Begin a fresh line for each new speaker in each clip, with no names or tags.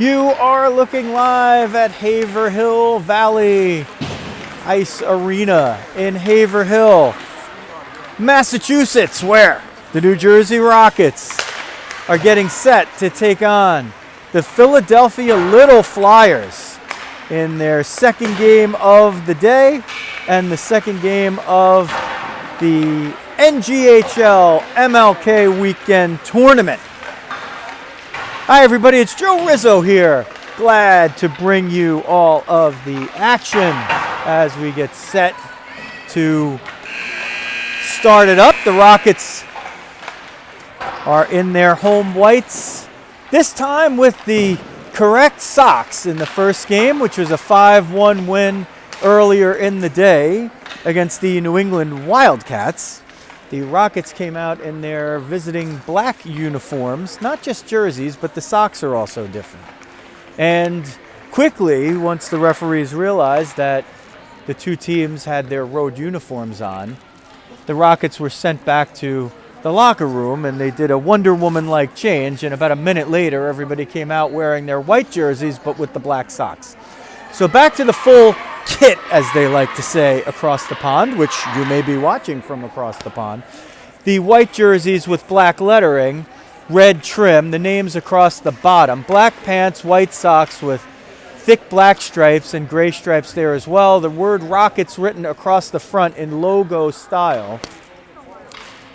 You are looking live at Haverhill Valley Ice Arena in Haverhill, Massachusetts, where the New Jersey Rockets are getting set to take on the Philadelphia Little Flyers in their second game of the day and the second game of the NGHL MLK Weekend Tournament. Hi everybody, it's Joe Rizzo here. Glad to bring you all of the action as we get set to start it up. The Rockets are in their home whites, this time with the correct socks in the first game, which was a 5-1 win earlier in the day against the New England Wildcats. The Rockets came out in their visiting black uniforms, not just jerseys, but the socks are also different. And quickly, once the referees realized that the two teams had their road uniforms on, the Rockets were sent back to the locker room and they did a Wonder Woman-like change, and about a minute later, everybody came out wearing their white jerseys but with the black socks. So back to the full kit, as they like to say, across the pond, which you may be watching from across the pond. The white jerseys with black lettering, red trim, the names across the bottom, black pants, white socks with thick black stripes and gray stripes there as well. The word Rockets written across the front in logo style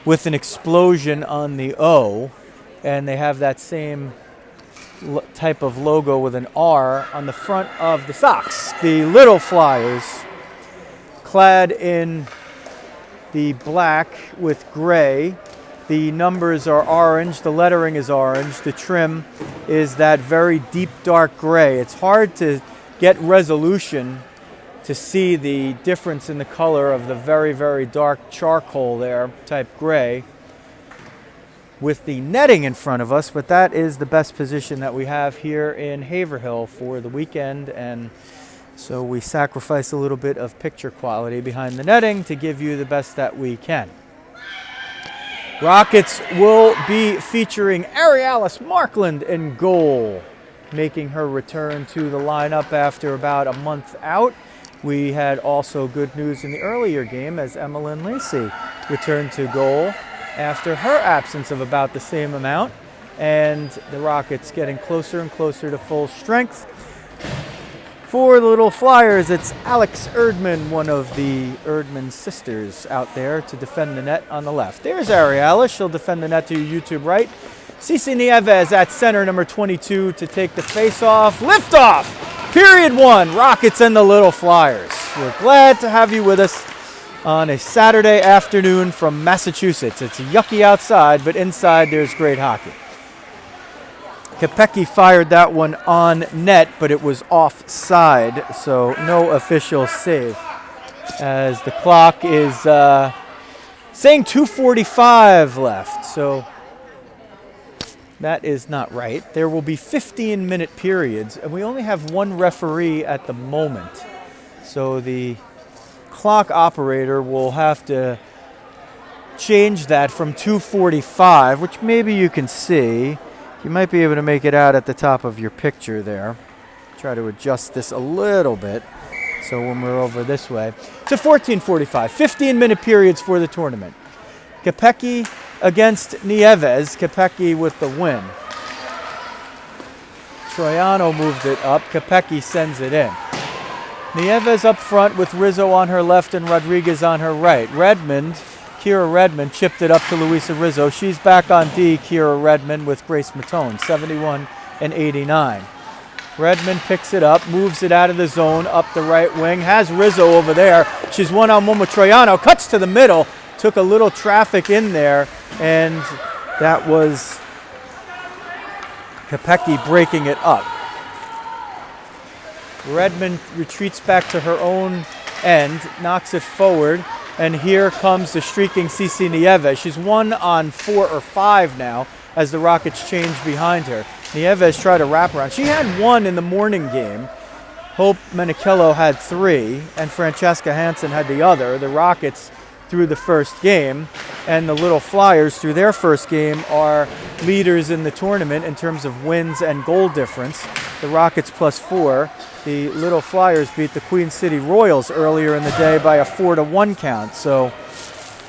with an explosion on the O, and they have that same type of logo with an R on the front of the socks. The Little Flyers, clad in the black with gray. The numbers are orange, the lettering is orange, the trim is that very deep dark gray. It's hard to get resolution to see the difference in the color of the very, very dark charcoal there, type gray, with the netting in front of us, but that is the best position that we have here in Haverhill for the weekend, and so we sacrifice a little bit of picture quality behind the netting to give you the best that we can. Rockets will be featuring Arialis Markland in goal, making her return to the lineup after about a month out. We had also good news in the earlier game as Emmeline Lacey returned to goal after her absence of about the same amount, and the Rockets getting closer and closer to full strength. For the Little Flyers, it's Alex Erdman, one of the Erdman sisters, out there to defend the net on the left. There's Arialis. She'll defend the net to your YouTube right. Cici Nieves at center, number 22, to take the face-off. Lift-off! Period one. Rockets and the Little Flyers. We're glad to have you with us on a Saturday afternoon from Massachusetts. It's yucky outside, but inside there's great hockey. Kopecky fired that one on net, but it was offside, so no official save. As the clock is saying 2:45 left, so that is not right. There will be 15-minute periods, and we only have one referee at the moment. So the clock operator will have to change that from 2:45, which maybe you can see. You might be able to make it out at the top of your picture there. Try to adjust this a little bit so when we're over this way. To 14:45, 15-minute periods for the tournament. Kopecky against Nieves. Kopecky with the win. Troiano moved it up. Kopecky sends it in. Nieves up front with Rizzo on her left and Rodriguez on her right. Kira Redmond chipped it up to Luisa Rizzo. She's back on D, Kira Redmond with Grace Matone, 71 and 89. Redmond picks it up, moves it out of the zone, up the right wing, has Rizzo over there. She's one-on-one with Troiano, cuts to the middle, took a little traffic in there, and that was Kopecky breaking it up. Redmond retreats back to her own end, knocks it forward, and here comes the streaking Cici Nieves. She's 1 on 4 or 5 now as the Rockets change behind her. Nieves tried to wrap around. She had 1 in the morning game. Hope Menichello had 3, and Francesca Hansen had the other. The Rockets through the first game, and the Little Flyers through their first game are leaders in the tournament in terms of wins and goal difference. the Rockets +4. The Little Flyers beat the Queen City Royals earlier in the day by a 4-1 count. So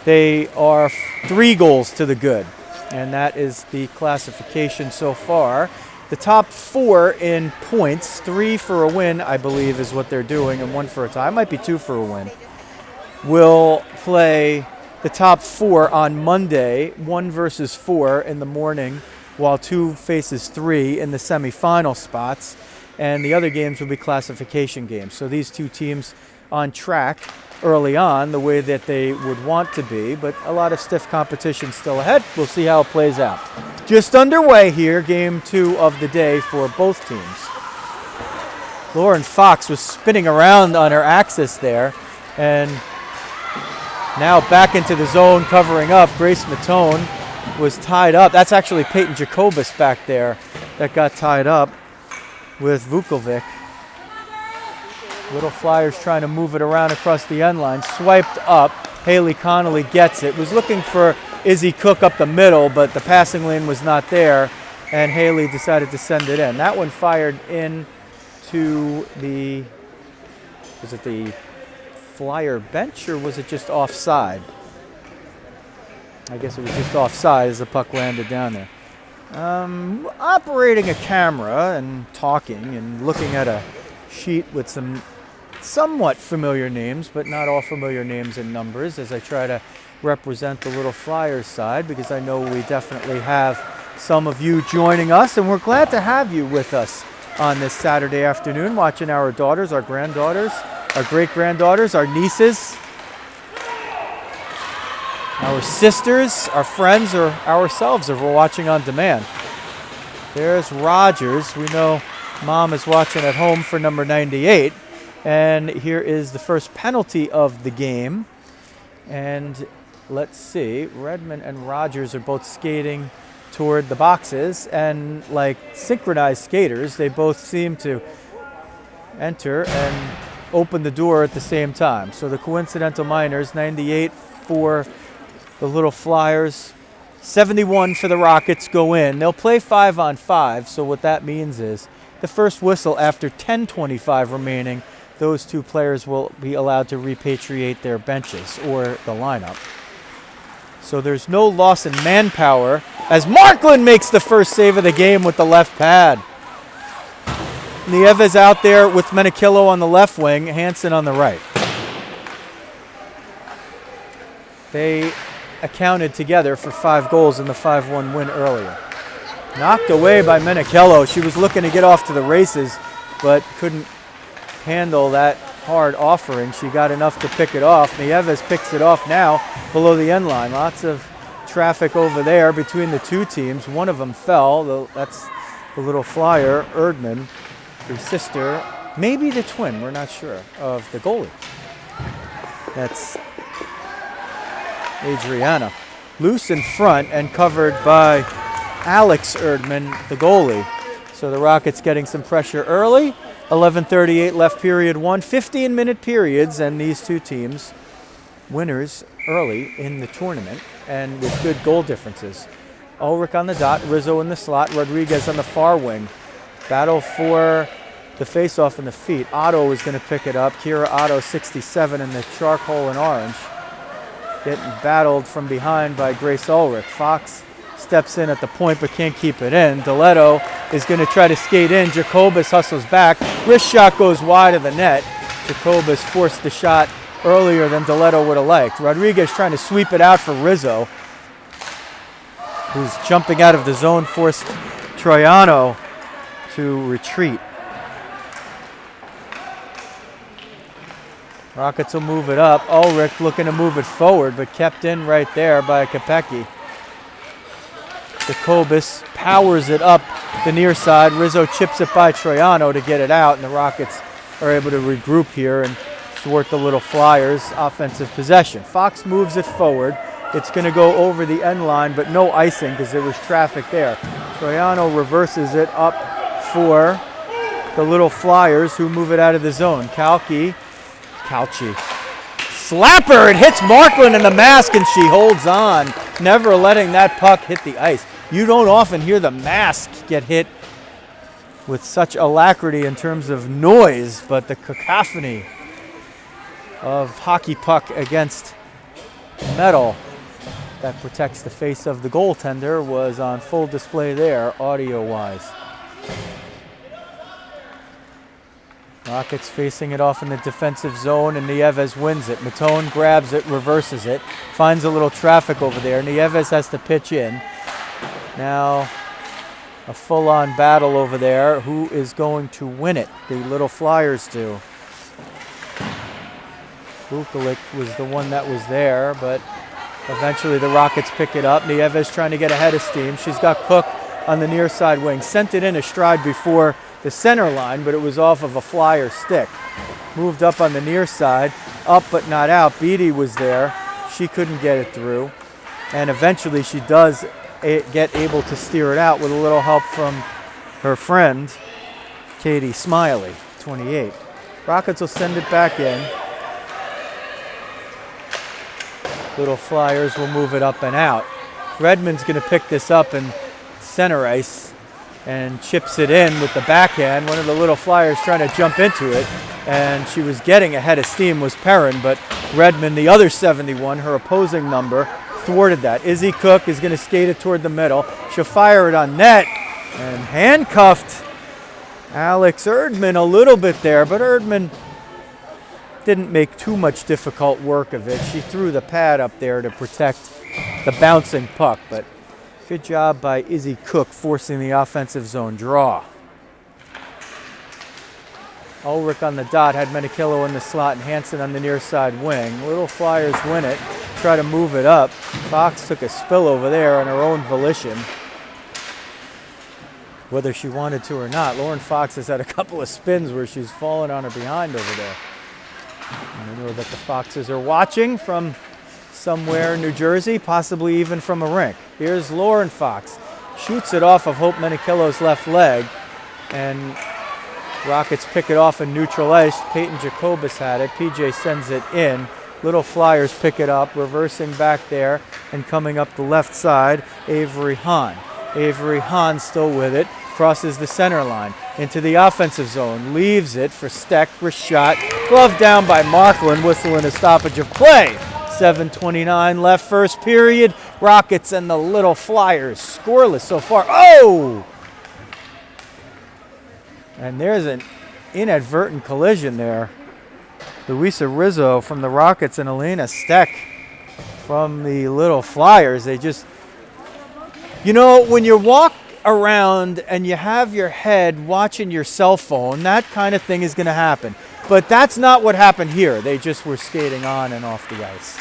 they are 3 goals to the good. And that is the classification so far. The top 4 in points, 3 for a win, I believe, is what they're doing, and 1 for a tie. It might be 2 for a win. Will play the top 4 on Monday, 1 versus 4 in the morning, while 2 faces 3 in the semifinal spots. And the other games will be classification games. So these 2 teams on track early on the way that they would want to be, but a lot of stiff competition still ahead. We'll see how it plays out. Just underway here, game 2 of the day for both teams. Lauren Fox was spinning around on her axis there, and now back into the zone, covering up. Grace Matone was tied up. That's actually Peyton Jacobus back there that got tied up with Vukovic. Little Flyers trying to move it around across the end line. Swiped up. Haley Connolly gets it. Was looking for Izzy Cook up the middle, but the passing lane was not there, and Haley decided to send it in. That one fired in to the, was it the Flyer bench, or was it just offside? I guess it was just offside as the puck landed down there. Operating a camera and talking and looking at a sheet with some somewhat familiar names, but not all familiar names and numbers, as I try to represent the Little Flyers side, because I know we definitely have some of you joining us, and we're glad to have you with us on this Saturday afternoon, watching our daughters, our granddaughters, our great-granddaughters, our nieces, our sisters, our friends, or ourselves if we're watching on demand. There's Rogers. We know Mom is watching at home for number 98. And here is the first penalty of the game. And let's see, Redmond and Rogers are both skating toward the boxes. And like synchronized skaters, they both seem to enter and open the door at the same time. So the Coincidental Miners, 98 for the Little Flyers, 71 for the Rockets go in. They'll play 5-on-5, so what that means is the first whistle after 10:25 remaining, those 2 players will be allowed to repatriate their benches or the lineup. So there's no loss in manpower as Markland makes the first save of the game with the left pad. Nieves out there with Menikillo on the left wing, Hansen on the right. They accounted together for 5 goals in the 5-1 win earlier. Knocked away by Menikillo. She was looking to get off to the races, but couldn't handle that hard offering. She got enough to pick it off. Nieves picks it off now below the end line. Lots of traffic over there between the 2 teams. One of them fell. That's the Little Flyer, Erdman, her sister, maybe the twin, we're not sure, of the goalie. That's Adriana. Loose in front and covered by Alex Erdman, the goalie. So the Rockets getting some pressure early. 11:38 left period 1. 15-minute periods, and these 2 teams winners early in the tournament and with good goal differences. Ulrich on the dot, Rizzo in the slot, Rodriguez on the far wing. Battle for the face-off in the feet. Otto is going to pick it up. Kira Otto, 67, in the charcoal and orange. Getting battled from behind by Grace Ulrich. Fox steps in at the point but can't keep it in. Deletto is going to try to skate in. Jacobus hustles back. Wrist shot goes wide of the net. Jacobus forced the shot earlier than Deletto would have liked. Rodriguez trying to sweep it out for Rizzo, who's jumping out of the zone, forced Troiano to retreat. Rockets will move it up. Ulrich looking to move it forward, but kept in right there by Kopecky. Jacobus powers it up the near side. Rizzo chips it by Troiano to get it out, and the Rockets are able to regroup here and thwart the Little Flyers' offensive possession. Fox moves it forward. It's going to go over the end line, but no icing because there was traffic there. Troiano reverses it up for the Little Flyers, who move it out of the zone. Calci. Slapper! It hits Markland in the mask, and she holds on, never letting that puck hit the ice. You don't often hear the mask get hit with such alacrity in terms of noise, but the cacophony of hockey puck against metal that protects the face of the goaltender was on full display there, audio-wise. Rockets facing it off in the defensive zone, and Nieves wins it. Matone grabs it, reverses it, finds a little traffic over there. Nieves has to pitch in. Now a full-on battle over there. Who is going to win it? The Little Flyers do. Bukalik was the one that was there, but eventually the Rockets pick it up. Nieves trying to get ahead of steam. She's got Cook on the near side wing. Sent it in a stride before the center line, but it was off of a Flyer stick. Moved up on the near side, up but not out. Beattie was there. She couldn't get it through. And eventually she does get able to steer it out with a little help from her friend, Katie Smiley, 28. Rockets will send it back in. Little Flyers will move it up and out. Redmond's going to pick this up in center ice and chips it in with the backhand. One of the Little Flyers trying to jump into it, and she was getting ahead of steam was Perrin, but Redmond, the other 71, her opposing number, thwarted that. Izzy Cook is going to skate it toward the middle. She'll fire it on net, and handcuffed Alex Erdman a little bit there, but Erdman didn't make too much difficult work of it. She threw the pad up there to protect the bouncing puck, but good job by Izzy Cook forcing the offensive zone draw. Ulrich on the dot, had Menikillo in the slot and Hansen on the near side wing. Little Flyers win it, try to move it up. Fox took a spill over there on her own volition, whether she wanted to or not. Lauren Fox has had a couple of spins where she's fallen on her behind over there. And I know that the Foxes are watching from somewhere in New Jersey, possibly even from a rink. Here's Lauren Fox. Shoots it off of Hope Menikillo's left leg, and Rockets pick it off in neutral ice. Peyton Jacobus had it. PJ sends it in. Little Flyers pick it up, reversing back there and coming up the left side, Avery Hahn. Avery Hahn still with it, crosses the center line into the offensive zone, leaves it for Steck, wrist shot, glove down by Markland, whistling a stoppage of play. 7:29 left first period. Rockets and the Little Flyers scoreless so far. Oh! And there's an inadvertent collision there. Luisa Rizzo from the Rockets and Elena Steck from the Little Flyers. They just, you know, when you walk around and you have your head watching your cell phone, that kind of thing is going to happen. But that's not what happened here. They just were skating on and off the ice.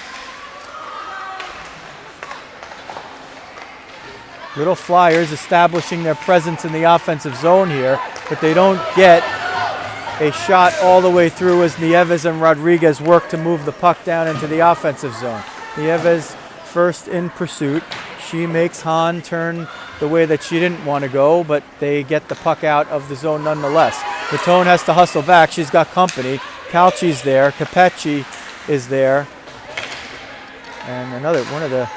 Little Flyers establishing their presence in the offensive zone here, but they don't get a shot all the way through as Nieves and Rodriguez work to move the puck down into the offensive zone. Nieves first in pursuit. She makes Hahn turn the way that she didn't want to go, but they get the puck out of the zone nonetheless. Matone has to hustle back. She's got company. Calci's there. Capecci is there. And another one of the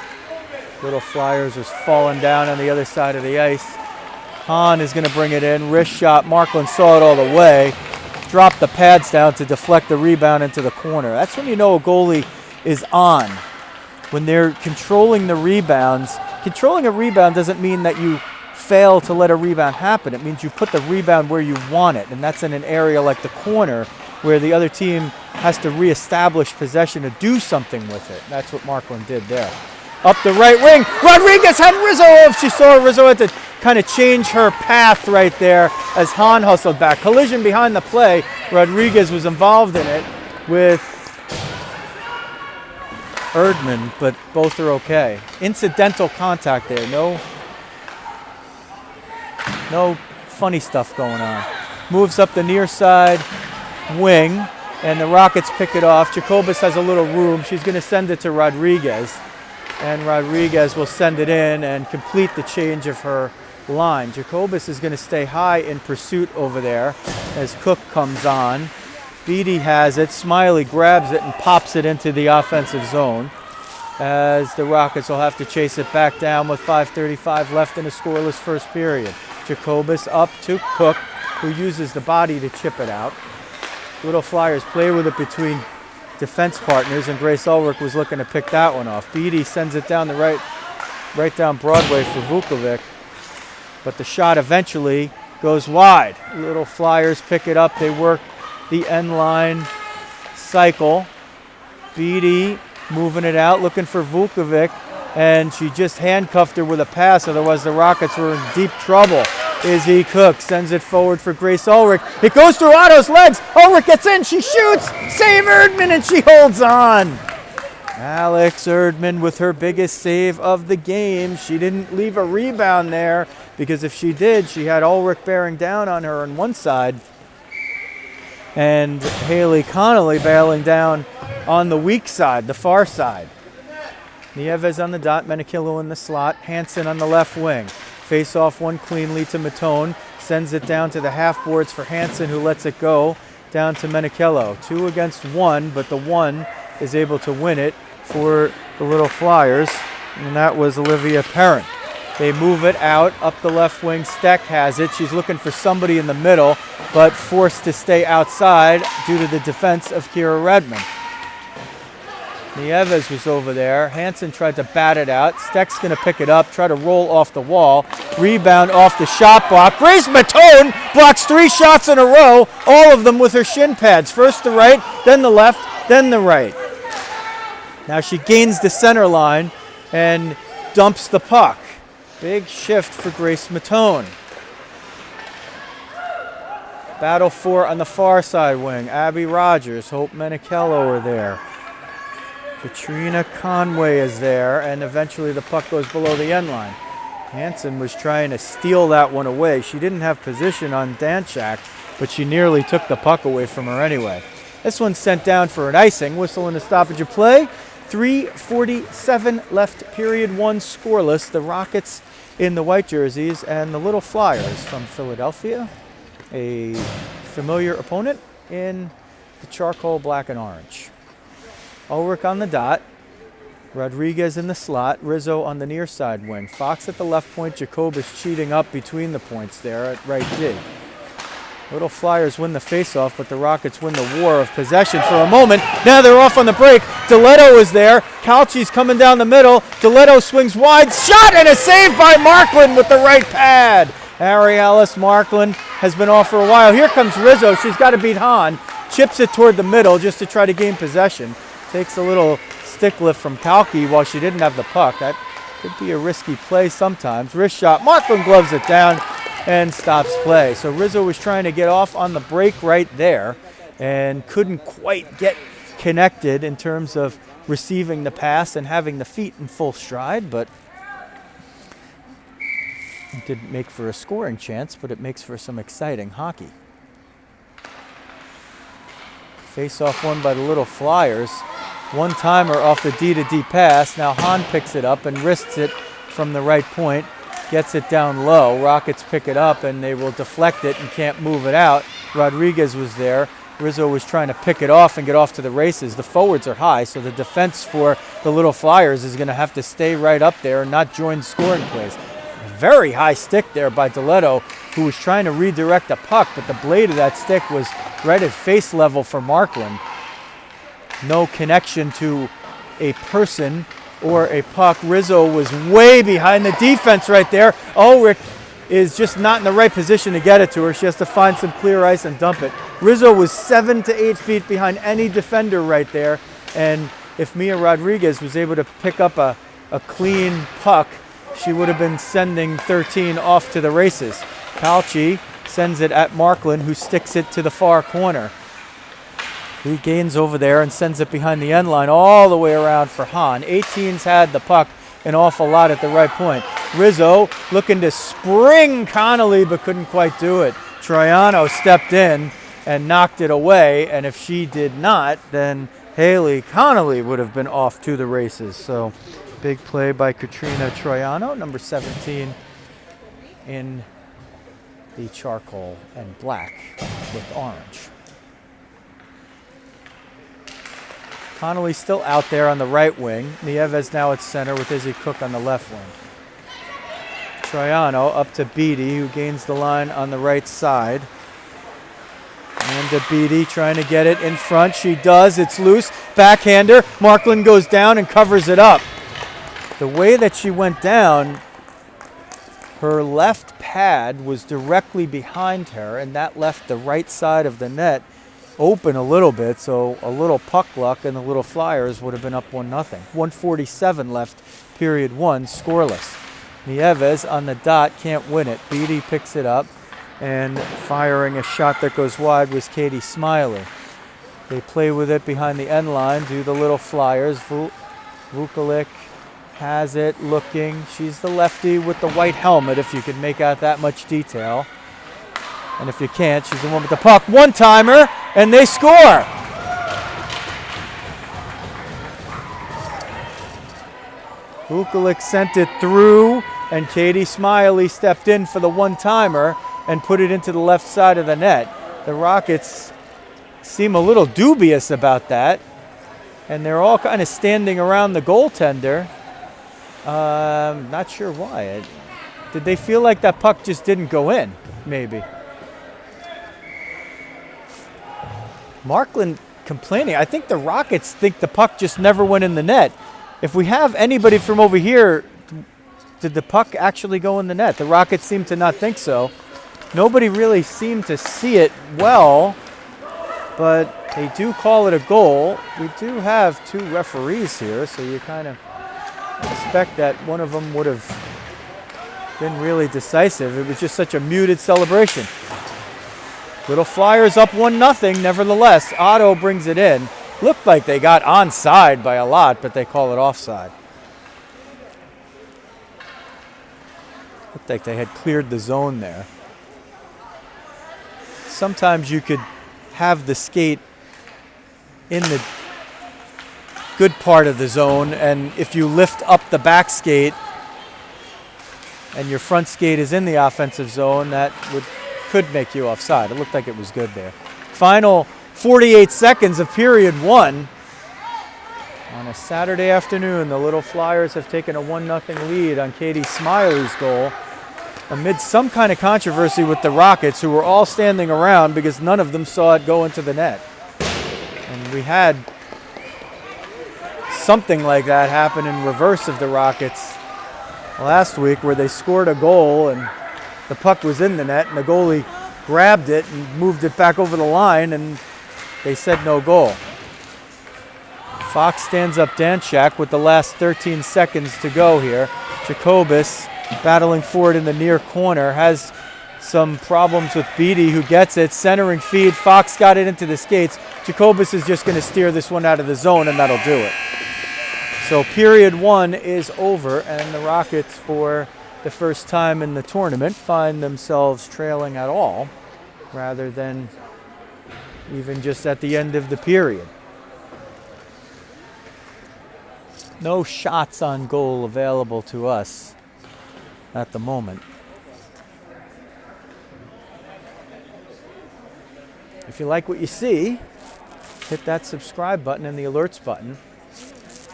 Little Flyers was falling down on the other side of the ice. Hahn is going to bring it in. Wrist shot. Markland saw it all the way. Dropped the pads down to deflect the rebound into the corner. That's when you know a goalie is on. When they're controlling the rebounds. Controlling a rebound doesn't mean that you fail to let a rebound happen. It means you put the rebound where you want it, and that's in an area like the corner where the other team has to reestablish possession to do something with it. That's what Markland did there. Up the right wing, Rodriguez had Rizzo off. She saw Rizzo had to kind of change her path right there as Hahn hustled back. Collision behind the play. Rodriguez was involved in it with Erdman, but both are okay. Incidental contact there. No funny stuff going on. Moves up the near side wing, and the Rockets pick it off. Jacobus has a little room. She's going to send it to Rodriguez, and Rodriguez will send it in and complete the change of her line. Jacobus is going to stay high in pursuit over there as Cook comes on. Beattie has it. Smiley grabs it and pops it into the offensive zone as the Rockets will have to chase it back down with 5:35 left in a scoreless first period. Jacobus up to Cook. who uses the body to chip it out. Little Flyers play with it between defense partners, and Grace Ulrich was looking to pick that one off. Beatty sends it down the right down Broadway for Vukovic, but the shot eventually goes wide. Little Flyers pick it up. They work the end line cycle. Beatty moving it out, looking for Vukovic, and she just handcuffed her with a pass, otherwise the Rockets were in deep trouble. Izzy Cook sends it forward for Grace Ulrich. It goes through Otto's legs. Ulrich gets in, she shoots, save Erdman, and she holds on. Alex Erdman with her biggest save of the game. She didn't leave a rebound there, because if she did, she had Ulrich bearing down on her on one side and Haley Connolly bailing down on the weak side, the far side. Nieves on the dot, Menachillo in the slot, Hansen on the left wing. Face off one cleanly to Matone, sends it down to the half boards for Hansen, who lets it go down to Menachillo. 2 against 1, but the one is able to win it for the Little Flyers, and that was Olivia Perrin. They move it out, up the left wing. Steck has it. She's looking for somebody in the middle, but forced to stay outside due to the defense of Kira Redmond. Nieves was over there. Hansen tried to bat it out. Steck's going to pick it up, try to roll off the wall. Rebound off the shot block. Grace Matone blocks 3 shots in a row, all of them with her shin pads. First the right, then the left, then the right. Now she gains the center line and dumps the puck. Big shift for Grace Matone. Battle 4 on the far side wing. Abby Rogers, Hope Menachillo are there. Katrina Conway is there, and eventually the puck goes below the end line. Hansen was trying to steal that one away. She didn't have position on Danchak, but she nearly took the puck away from her anyway. This one's sent down for an icing. Whistle and a stoppage of play. 3:47 left, period 1 scoreless. The Rockets in the white jerseys and the Little Flyers from Philadelphia, a familiar opponent, in the charcoal black and orange. Ulrich on the dot, Rodriguez in the slot, Rizzo on the near side wing. Fox at the left point, Jacobus cheating up between the points there at right D. Little Flyers win the faceoff, but the Rockets win the war of possession for a moment. Now they're off on the break. DeLetto is there. Calci's coming down the middle. DeLetto swings wide. Shot and a save by Markland with the right pad. Arialis Markland has been off for a while. Here comes Rizzo. She's got to beat Hahn. Chips it toward the middle just to try to gain possession. Takes a little stick lift from Calci while she didn't have the puck. That could be a risky play sometimes. Wrist shot. Markland gloves it down and stops play. So Rizzo was trying to get off on the break right there and couldn't quite get connected in terms of receiving the pass and having the feet in full stride, but it didn't make for a scoring chance, but it makes for some exciting hockey. Face off one by the Little Flyers. One-timer off the D-to-D pass. Now Hahn picks it up and wrists it from the right point. Gets it down low. Rockets pick it up and they will deflect it and can't move it out. Rodriguez was there. Rizzo was trying to pick it off and get off to the races. The forwards are high, so the defense for the Little Flyers is going to have to stay right up there and not join scoring plays. Very high stick there by DeLetto, who was trying to redirect the puck, but the blade of that stick was right at face level for Markland. No connection to a person or a puck. Rizzo was way behind the defense right there. Ulrich is just not in the right position to get it to her. She has to find some clear ice and dump it. Rizzo was 7 to 8 feet behind any defender right there, and if Mia Rodriguez was able to pick up a clean puck, she would have been sending 13 off to the races. Calci sends it at Markland, who sticks it to the far corner. He gains over there and sends it behind the end line all the way around for Hahn. 18's had the puck an awful lot at the right point. Rizzo looking to spring Connolly, but couldn't quite do it. Troiano stepped in and knocked it away, and if she did not, then Haley Connolly would have been off to the races. So big play by Katrina Troiano, number 17 in the charcoal and black with orange. Connolly still out there on the right wing. Nieves now at center with Izzy Cook on the left wing. Troiano up to Beatty, who gains the line on the right side. Amanda Beatty trying to get it in front. She does. It's loose. Backhander. Markland goes down and covers it up. The way that she went down, her left pad was directly behind her, and that left the right side of the net open a little bit, so a little puck luck and the Little Flyers would have been up 1-0. 1:47 left, period one, scoreless. Nieves on the dot, can't win it. Beatty picks it up, and firing a shot that goes wide was Katie Smiley. They play with it behind the end line, do the Little Flyers. Vukovic has it, looking. She's the lefty with the white helmet, if you can make out that much detail. And if you can't, she's the one with the puck. One-timer, and they score! Vukovic sent it through, and Katie Smiley stepped in for the one-timer and put it into the left side of the net. The Rockets seem a little dubious about that, and they're all kind of standing around the goaltender. Not sure why. Did they feel like that puck just didn't go in? Maybe. Markland complaining. I think the Rockets think the puck just never went in the net. If we have anybody from over here, did the puck actually go in the net? The Rockets seem to not think so. Nobody really seemed to see it well, but they do call it a goal. We do have two referees here, so you kind of expect that one of them would have been really decisive. It was just such a muted celebration. Little Flyers up 1-0, nevertheless. Otto brings it in. Looked like they got onside by a lot, but they call it offside. Looked like they had cleared the zone there. Sometimes you could have the skate in the good part of the zone, and if you lift up the back skate and your front skate is in the offensive zone, that could make you offside. It looked like it was good there. Final 48 seconds of period one. On a Saturday afternoon, the Little Flyers have taken a 1-0 lead on Katie Smiley's goal amid some kind of controversy with the Rockets, who were all standing around because none of them saw it go into the net. And we had something like that happen in reverse of the Rockets last week, where they scored a goal and the puck was in the net and the goalie grabbed it and moved it back over the line, and they said no goal. Fox stands up Danchak with the last 13 seconds to go here. Jacobus battling for it in the near corner, has some problems with Beatty, who gets it. Centering feed, Fox got it into the skates. Jacobus is just going to steer this one out of the zone, and that'll do it. So period one is over, and the Rockets, for the first time in the tournament, find themselves trailing at all, rather than even just at the end of the period. No shots on goal available to us at the moment. If you like what you see, hit that subscribe button and the alerts button.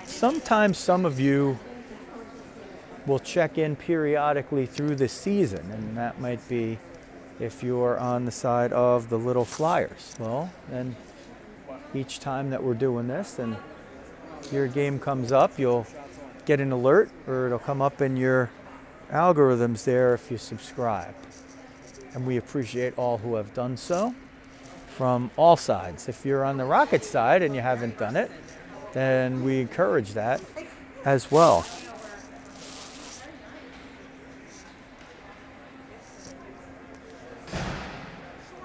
Sometimes some of you will check in periodically through the season, and that might be if you're on the side of the Little Flyers. Well, then each time that we're doing this and your game comes up, you'll get an alert, or it'll come up in your algorithms there if you subscribe. And we appreciate all who have done so from all sides. If you're on the Rocket side and you haven't done it, then we encourage that as well.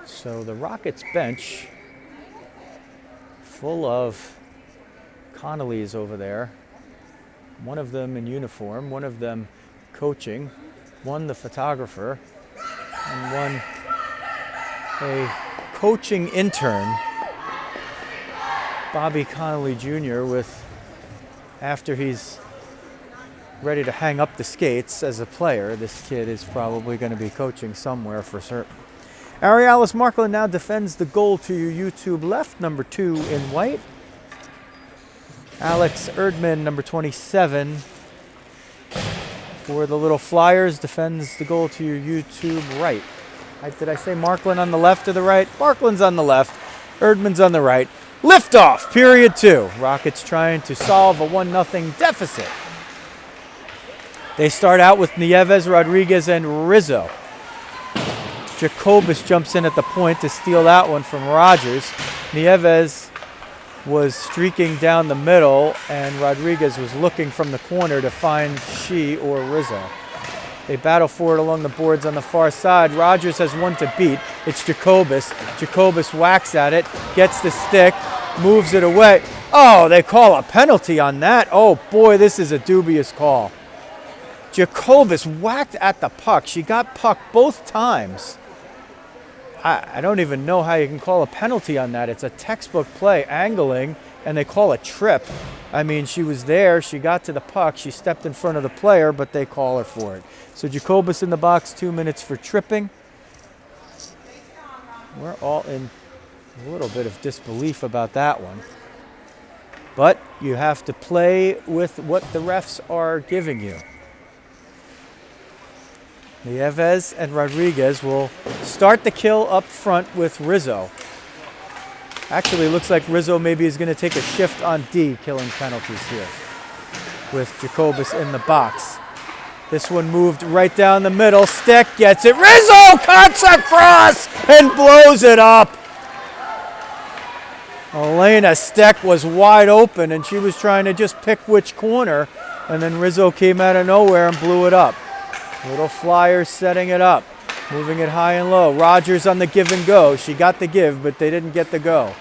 So the Rockets bench full of Connollys over there. One of them in uniform, one of them coaching, one the photographer, and one a coaching intern, Bobby Connolly Jr., with, after he's ready to hang up the skates as a player, this kid is probably going to be coaching somewhere for certain. Arialis Markland now defends the goal to your YouTube left, number 2 in white. Alex Erdman, number 27, for the Little Flyers, defends the goal to your YouTube right. Did I say Markland on the left or the right? Markland's on the left. Erdman's on the right. Liftoff, period 2. Rockets trying to solve a 1-0 deficit. They start out with Nieves, Rodriguez, and Rizzo. Jacobus jumps in at the point to steal that one from Rogers. Nieves was streaking down the middle, and Rodriguez was looking from the corner to find she or Rizzo. They battle for it along the boards on the far side. Rogers has one to beat. It's Jacobus. Jacobus whacks at it, gets the stick, moves it away. Oh, they call a penalty on that. Oh boy, this is a dubious call. Jacobus whacked at the puck. She got puck both times. I don't even know how you can call a penalty on that. It's a textbook play, angling, and they call a trip. I mean, she was there, she got to the puck, she stepped in front of the player, but they call her for it. So Jacobus in the box, 2 minutes for tripping. We're all in a little bit of disbelief about that one. But you have to play with what the refs are giving you. Nieves and Rodriguez will start the kill up front with Rizzo. Actually, looks like Rizzo maybe is going to take a shift on D, killing penalties here with Jacobus in the box. This one moved right down the middle. Steck gets it. Rizzo cuts across and blows it up. Elena Steck was wide open, and she was trying to just pick which corner, and then Rizzo came out of nowhere and blew it up. Little Flyers setting it up, moving it high and low. Rogers on the give and go. She got the give, but they didn't get the go.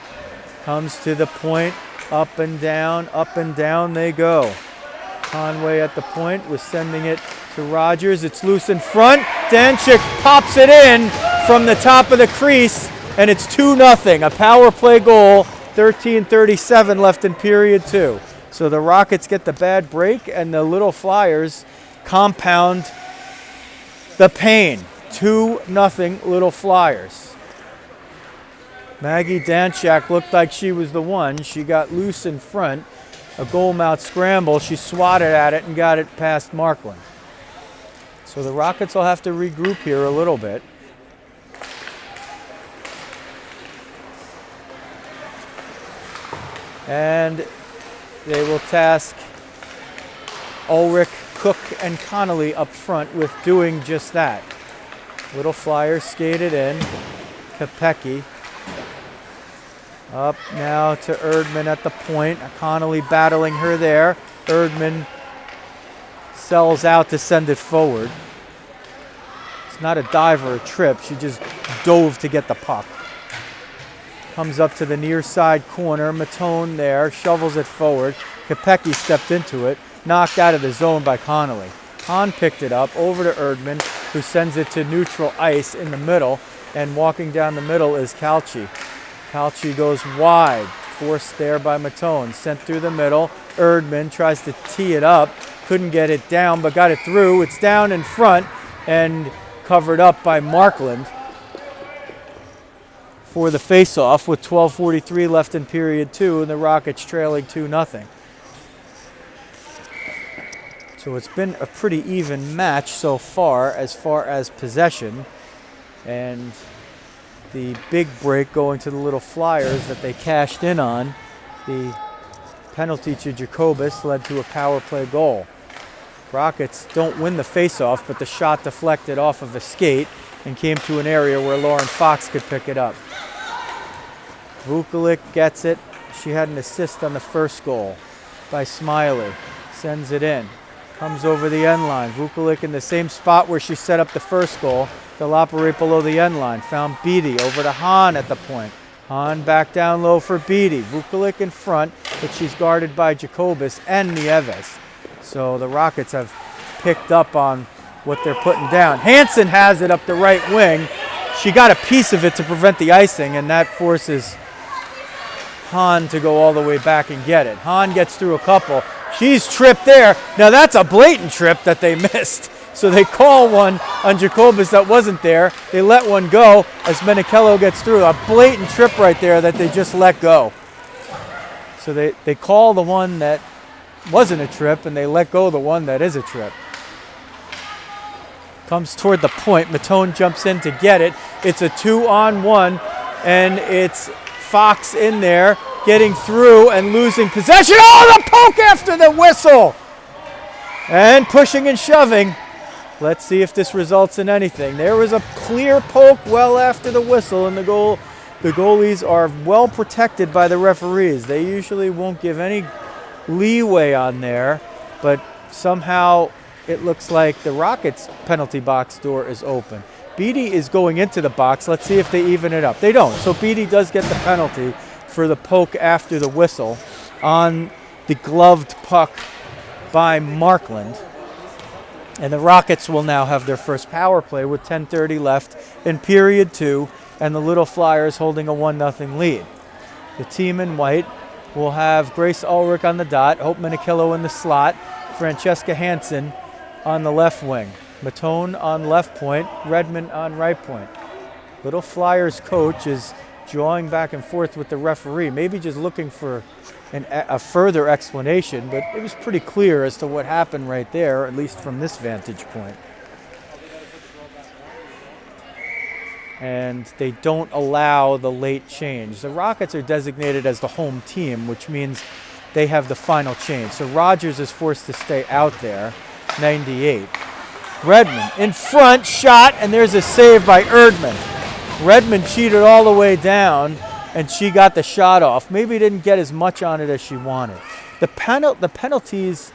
Comes to the point, up and down they go. Conway at the point was sending it to Rogers. It's loose in front. Danchik pops it in from the top of the crease, and it's 2-0. A power play goal, 13:37 left in period 2. So the Rockets get the bad break, and the Little Flyers compound the pain. 2-0 Little Flyers. Maggie Danchak looked like she was the one. She got loose in front. A goal mouth scramble. She swatted at it and got it past Markland. So the Rockets will have to regroup here a little bit. And they will task Ulrich, Cook, and Connolly up front with doing just that. Little Flyers skated in. Kopecky. Up now to Erdman at the point. Connolly battling her there. Erdman sells out to send it forward. It's not a dive or a trip. She just dove to get the puck. Comes up to the near side corner. Matone there. Shovels it forward. Kopecky stepped into it. Knocked out of the zone by Connolly. Hahn picked it up over to Erdman, who sends it to neutral ice in the middle. And walking down the middle is Calci. Calci goes wide, forced there by Matone. Sent through the middle. Erdman tries to tee it up. Couldn't get it down, but got it through. It's down in front and covered up by Markland for the face-off with 12:43 left in period 2, and the Rockets trailing 2-0. So it's been a pretty even match so far as possession, and the big break going to the Little Flyers that they cashed in on. The penalty to Jacobus led to a power play goal. Rockets don't win the face-off, but the shot deflected off of a skate and came to an area where Lauren Fox could pick it up. Vukovic gets it. She had an assist on the first goal by Smiley. Sends it in. Comes over the end line. Vukovic in the same spot where she set up the first goal. They'll operate below the end line. Found Beatty over to Hahn at the point. Hahn back down low for Beatty. Vukovic in front, but she's guarded by Jacobus and Nieves. So the Rockets have picked up on what they're putting down. Hansen has it up the right wing. She got a piece of it to prevent the icing, and that forces Hahn to go all the way back and get it. Hahn gets through a couple. She's tripped there. Now that's a blatant trip that they missed. So they call one on Jacobus that wasn't there. They let one go as Menichello gets through. A blatant trip right there that they just let go. So they call the one that wasn't a trip, and they let go the one that is a trip. Comes toward the point. Matone jumps in to get it. It's a 2-on-1, and it's Fox in there, getting through and losing possession. Oh, the poke after the whistle! And pushing and shoving. Let's see if this results in anything. There was a clear poke well after the whistle, and the goalies are well protected by the referees. They usually won't give any leeway on there, but somehow it looks like the Rockets' penalty box door is open. Beatty is going into the box. Let's see if they even it up. They don't. So Beatty does get the penalty for the poke after the whistle on the gloved puck by Markland. And the Rockets will now have their first power play with 10:30 left in period 2, and the Little Flyers holding a 1-0 lead. The team in white will have Grace Ulrich on the dot, Hope Minichello in the slot, Francesca Hansen on the left wing, Matone on left point, Redmond on right point. Little Flyers coach is jawing back and forth with the referee, maybe just looking for a further explanation, but it was pretty clear as to what happened right there, at least from this vantage point. And they don't allow the late change. The Rockets are designated as the home team, which means they have the final change. So Rogers is forced to stay out there, 98. Redmond in front, shot, and there's a save by Erdman. Redmond cheated all the way down, and she got the shot off. Maybe didn't get as much on it as she wanted. The penalties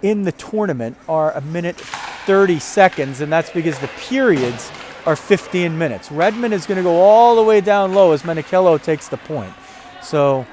in the tournament are 1:30 seconds, and that's because the periods are 15 minutes. Redmond is going to go all the way down low as Minichello takes the point. So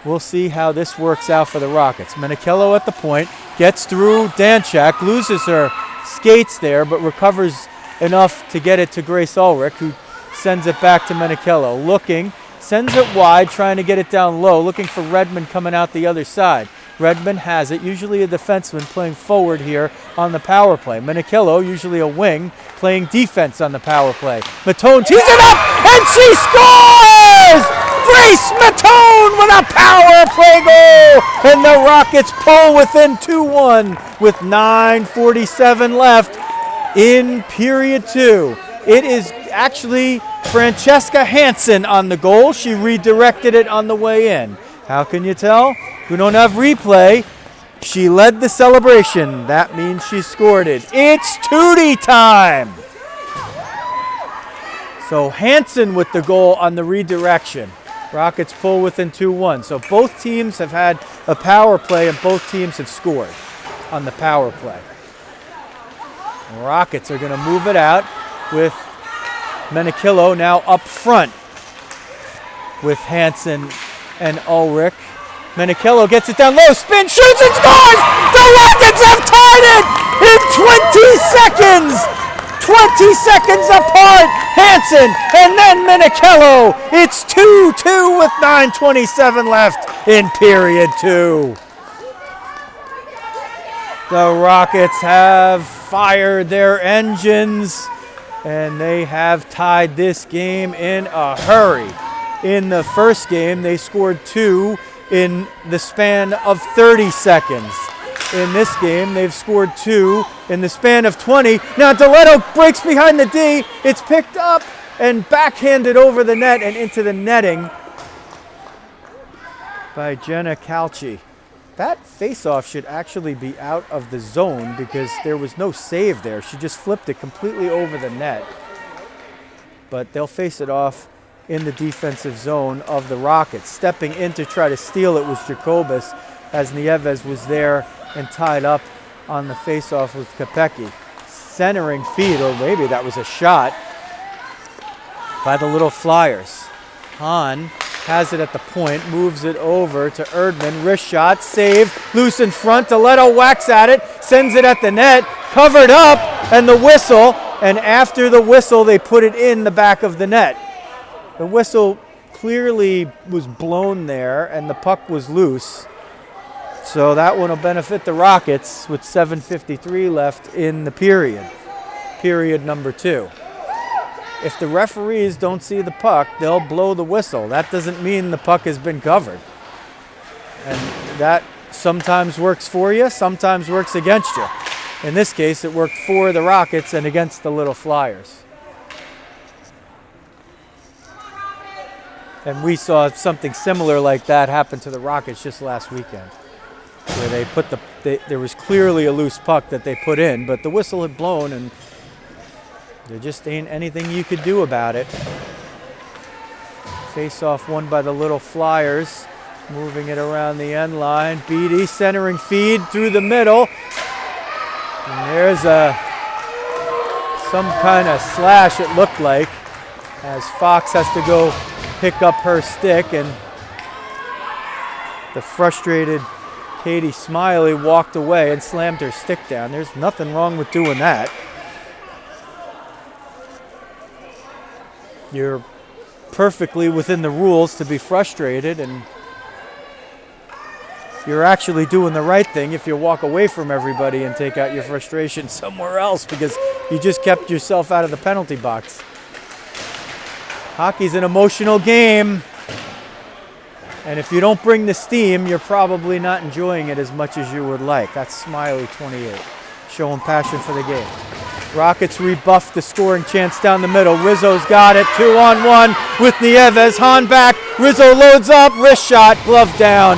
we'll see how this works out for the Rockets. Minichello at the point, gets through Danchak, loses her skates there, but recovers enough to get it to Grace Ulrich, who sends it back to Minichello. Looking, sends it wide, trying to get it down low, looking for Redmond coming out the other side. Redmond has it, usually a defenseman playing forward here on the power play. Minichello, usually a wing, playing defense on the power play. Matone tees it up, and she scores! Grace Matone with a power play goal! And the Rockets pull within 2-1 with 9:47 left in period 2. It is actually Francesca Hansen on the goal. She redirected it on the way in. How can you tell? We don't have replay. She led the celebration. That means she scored it. It's Tootie time! So Hansen with the goal on the redirection. Rockets pull within 2-1. So both teams have had a power play, and both teams have scored on the power play. Rockets are going to move it out with Minichello now up front with Hansen and Ulrich. Minichello gets it down low, spin, shoots, and scores! The Rockets have tied it in 20 seconds! 20 seconds apart, Hansen and then Minichello. It's 2-2 with 9:27 left in period 2. The Rockets have fired their engines, and they have tied this game in a hurry. In the first game, they scored 2 in the span of 30 seconds. In this game, they've scored 2 in the span of 20. Now Deletto breaks behind the D. It's picked up and backhanded over the net and into the netting by Jenna Calci. That faceoff should actually be out of the zone because there was no save there. She just flipped it completely over the net. But they'll face it off in the defensive zone of the Rockets. Stepping in to try to steal it was Jacobus, as Nieves was there and tied up on the faceoff with Kopecky. Centering feed, or maybe that was a shot by the Little Flyers. Hahn has it at the point, moves it over to Erdman, wrist shot, save, loose in front, Deletto whacks at it, sends it at the net, covered up, and the whistle, and after the whistle they put it in the back of the net. The whistle clearly was blown there and the puck was loose, so that one will benefit the Rockets with 7:53 left in the period number 2. If the referees don't see the puck, they'll blow the whistle. That doesn't mean the puck has been covered. And that sometimes works for you, sometimes works against you. In this case, it worked for the Rockets and against the Little Flyers. And we saw something similar like that happen to the Rockets just last weekend, where they put there was clearly a loose puck that they put in, but the whistle had blown and there just ain't anything you could do about it. Face-off won by the Little Flyers, moving it around the end line. Beatty centering feed through the middle. And there's some kind of slash, it looked like, as Fox has to go pick up her stick, and the frustrated Katie Smiley walked away and slammed her stick down. There's nothing wrong with doing that. You're perfectly within the rules to be frustrated, and you're actually doing the right thing if you walk away from everybody and take out your frustration somewhere else because you just kept yourself out of the penalty box. Hockey's an emotional game, and if you don't bring the steam, you're probably not enjoying it as much as you would like. That's Smiley, 28, showing passion for the game. Rockets rebuff the scoring chance down the middle. Rizzo's got it, 2-on-1 with Nieves. Hahn back, Rizzo loads up, wrist shot, glove down.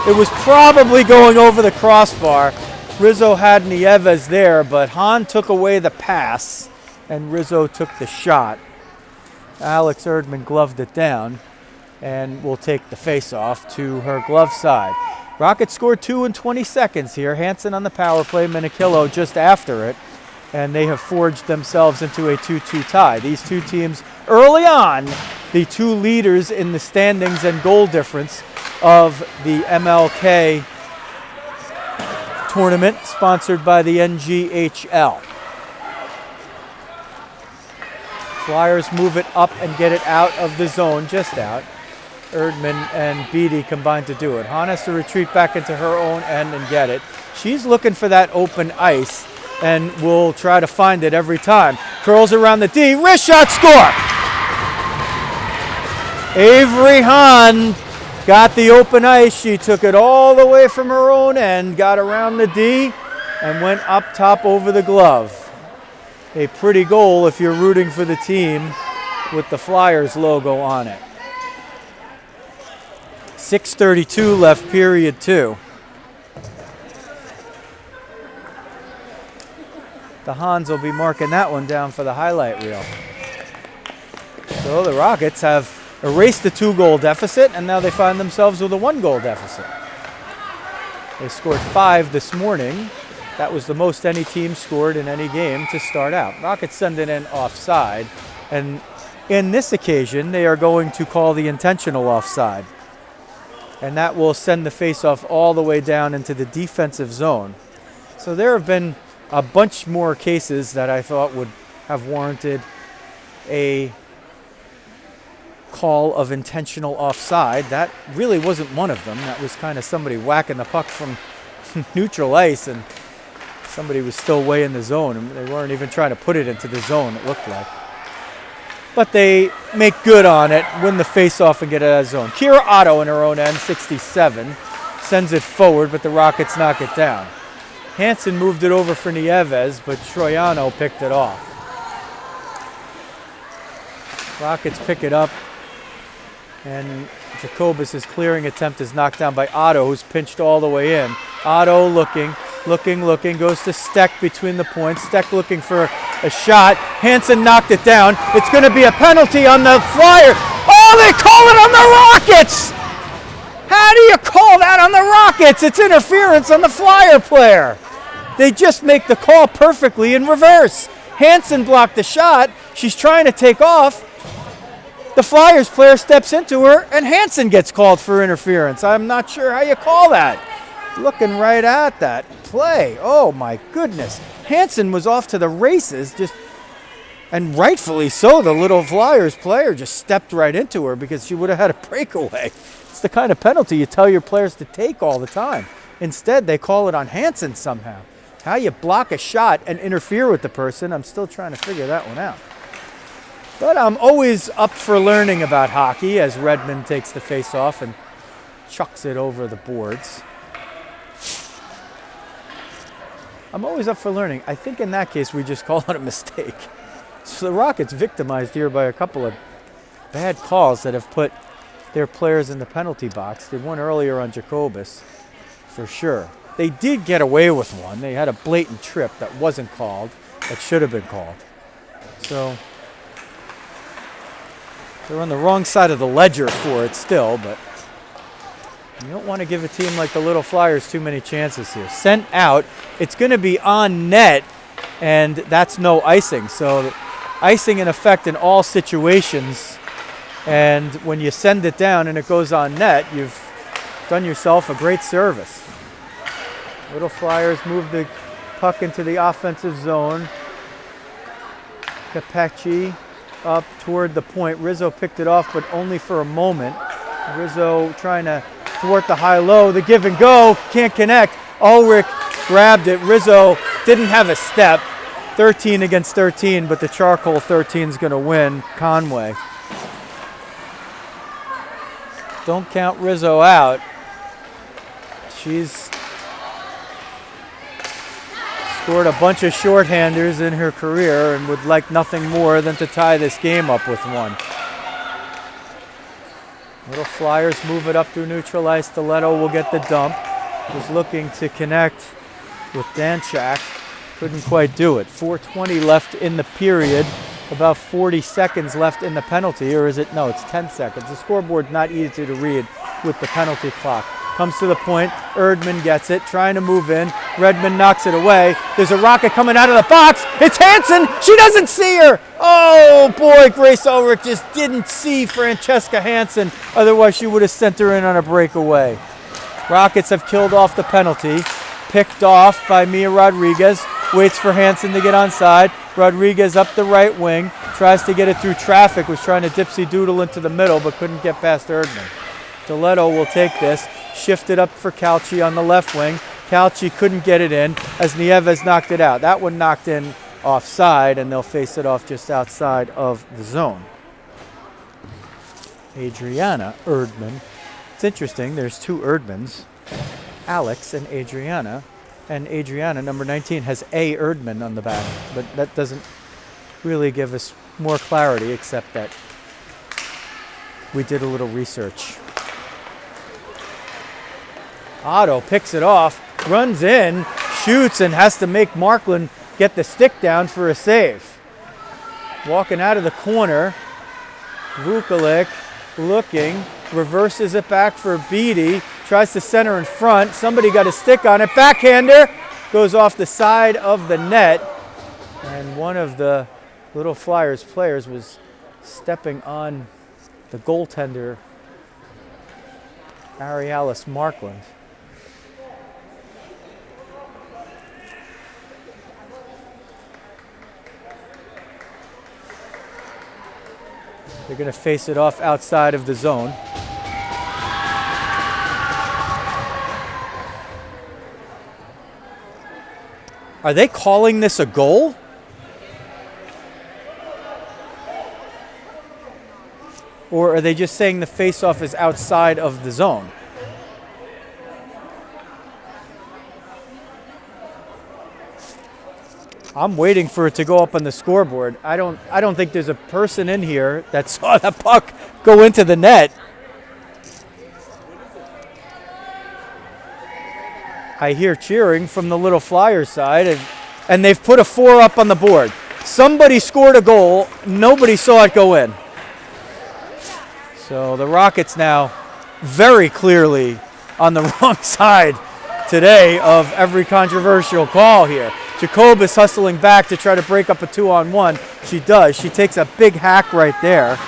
It was probably going over the crossbar. Rizzo had Nieves there, but Hahn took away the pass, and Rizzo took the shot. Alex Erdman gloved it down and will take the face-off to her glove side. Rockets scored 2 in 20 seconds here. Hansen on the power play, Minikillo just after it, and they have forged themselves into a 2-2 tie. These two teams early on, the two leaders in the standings and goal difference of the MLK tournament, sponsored by the NGHL. Flyers move it up and get it out of the zone, just out. Erdman and Beatty combined to do it. Hahn has to retreat back into her own end and get it. She's looking for that open ice and will try to find it every time. Curls around the D, wrist shot, score! Avery Hahn got the open ice. She took it all the way from her own end, got around the D, and went up top over the glove. A pretty goal if you're rooting for the team with the Flyers logo on it. 6:32 left, period 2. The Hans will be marking that one down for the highlight reel. So the Rockets have erased the 2-goal deficit, and now they find themselves with a 1-goal deficit. They scored 5 this morning. That was the most any team scored in any game to start out. Rockets send it in offside, and in this occasion, they are going to call the intentional offside. And that will send the faceoff all the way down into the defensive zone. So there have been a bunch more cases that I thought would have warranted a call of intentional offside. That really wasn't one of them. That was kind of somebody whacking the puck from neutral ice, and somebody was still way in the zone, and they weren't even trying to put it into the zone, it looked like. But they make good on it, win the face-off, and get it out of the zone. Kira Otto in her own end, 67, sends it forward, but the Rockets knock it down. Hansen moved it over for Nieves, but Troiano picked it off. Rockets pick it up, and Jacobus' clearing attempt is knocked down by Otto, who's pinched all the way in. Otto looking, goes to Steck between the points. Steck looking for a shot. Hansen knocked it down. It's going to be a penalty on the Flyers. Oh, they call it on the Rockets! How do you call that on the Rockets? It's interference on the Flyer player. They just make the call perfectly in reverse. Hansen blocked the shot. She's trying to take off. The Flyers player steps into her, and Hansen gets called for interference. I'm not sure how you call that. Looking right at that play. Oh, my goodness. Hansen was off to the races, and rightfully so. The Little Flyers player just stepped right into her because she would have had a breakaway. It's the kind of penalty you tell your players to take all the time. Instead, they call it on Hansen somehow. How you block a shot and interfere with the person, I'm still trying to figure that one out. But I'm always up for learning about hockey as Redmond takes the face-off and chucks it over the boards. I'm always up for learning. I think in that case we just call it a mistake. So the Rockets victimized here by a couple of bad calls that have put their players in the penalty box. They won earlier on Jacobus, for sure. They did get away with one. They had a blatant trip that wasn't called, that should have been called. So they're on the wrong side of the ledger for it still, but you don't want to give a team like the Little Flyers too many chances here. Sent out, it's going to be on net, and that's no icing. So icing in effect in all situations, and when you send it down and it goes on net, you've done yourself a great service. Little Flyers move the puck into the offensive zone. Capecchi up toward the point. Rizzo picked it off, but only for a moment. Rizzo trying to thwart the high-low. The give and go, can't connect. Ulrich grabbed it. Rizzo didn't have a step. 13 against 13, but the charcoal 13 is going to win. Conway. Don't count Rizzo out. She's scored a bunch of shorthanders in her career and would like nothing more than to tie this game up with one. Little Flyers move it up through neutral ice. Stiletto will get the dump. Was looking to connect with Danchak. Couldn't quite do it. 4:20 left in the period. About 40 seconds left in the penalty, or is it? No, it's 10 seconds. The scoreboard's not easy to read with the penalty clock. Comes to the point. Erdman gets it, trying to move in. Redmond knocks it away. There's a rocket coming out of the box. It's Hansen. She doesn't see her. Oh, boy, Grace Ulrich just didn't see Francesca Hansen. Otherwise, she would have sent her in on a breakaway. Rockets have killed off the penalty. Picked off by Mia Rodriguez. Waits for Hansen to get onside. Rodriguez up the right wing. Tries to get it through traffic. Was trying to dipsy-doodle into the middle, but couldn't get past Erdman. Stiletto will take this. Shifted up for Calci on the left wing. Calci couldn't get it in as Nieves knocked it out. That one knocked in offside, and they'll face it off just outside of the zone. Adriana Erdman. It's interesting, there's two Erdmans, Alex and Adriana. And Adriana, number 19, has A. Erdman on the back, but that doesn't really give us more clarity, except that we did a little research. Otto picks it off, runs in, shoots, and has to make Markland get the stick down for a save. Walking out of the corner, Vukovic looking, reverses it back for Beatty, tries to center in front. Somebody got a stick on it. Backhander goes off the side of the net, and one of the Little Flyers players was stepping on the goaltender, Arialis Markland. They're going to face it off outside of the zone. Are they calling this a goal? Or are they just saying the face-off is outside of the zone? I'm waiting for it to go up on the scoreboard. I don't think there's a person in here that saw the puck go into the net. I hear cheering from the Little Flyers side, and they've put a 4 up on the board. Somebody scored a goal. Nobody saw it go in. So the Rockets now very clearly on the wrong side today of every controversial call here. Jacobus hustling back to try to break up a 2-on-1. She does. She takes a big hack right there.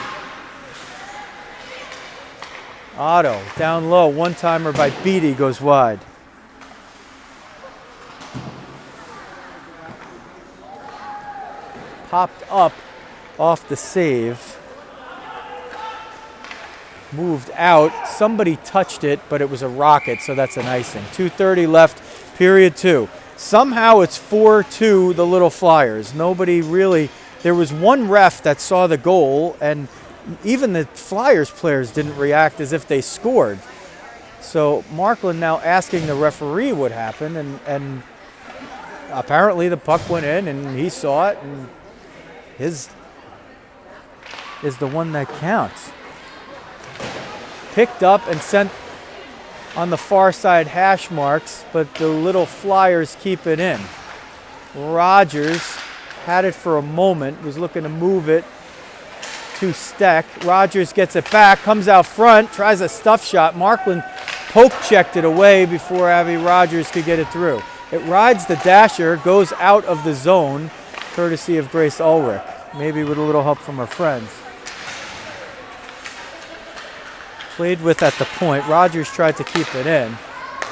Otto down low. One-timer by Beatty goes wide. Popped up off the save. Moved out. Somebody touched it, but it was a Rocket, so that's an icing. 2:30 left, period 2. Somehow it's 4-2 the Little Flyers. Nobody really... There was one ref that saw the goal, and even the Flyers players didn't react as if they scored. So Markland now asking the referee what happened, and apparently the puck went in and he saw it, and his is the one that counts. Picked up and sent on the far side hash marks, but the little Flyers keep it in. Rogers had it for a moment, was looking to move it to Steck. Rogers gets it back, comes out front, tries a stuff shot. Markland poke checked it away before Abby Rogers could get it through. It rides the dasher, goes out of the zone, courtesy of Grace Ulrich, maybe with a little help from her friends. Played with at the point. Rogers tried to keep it in.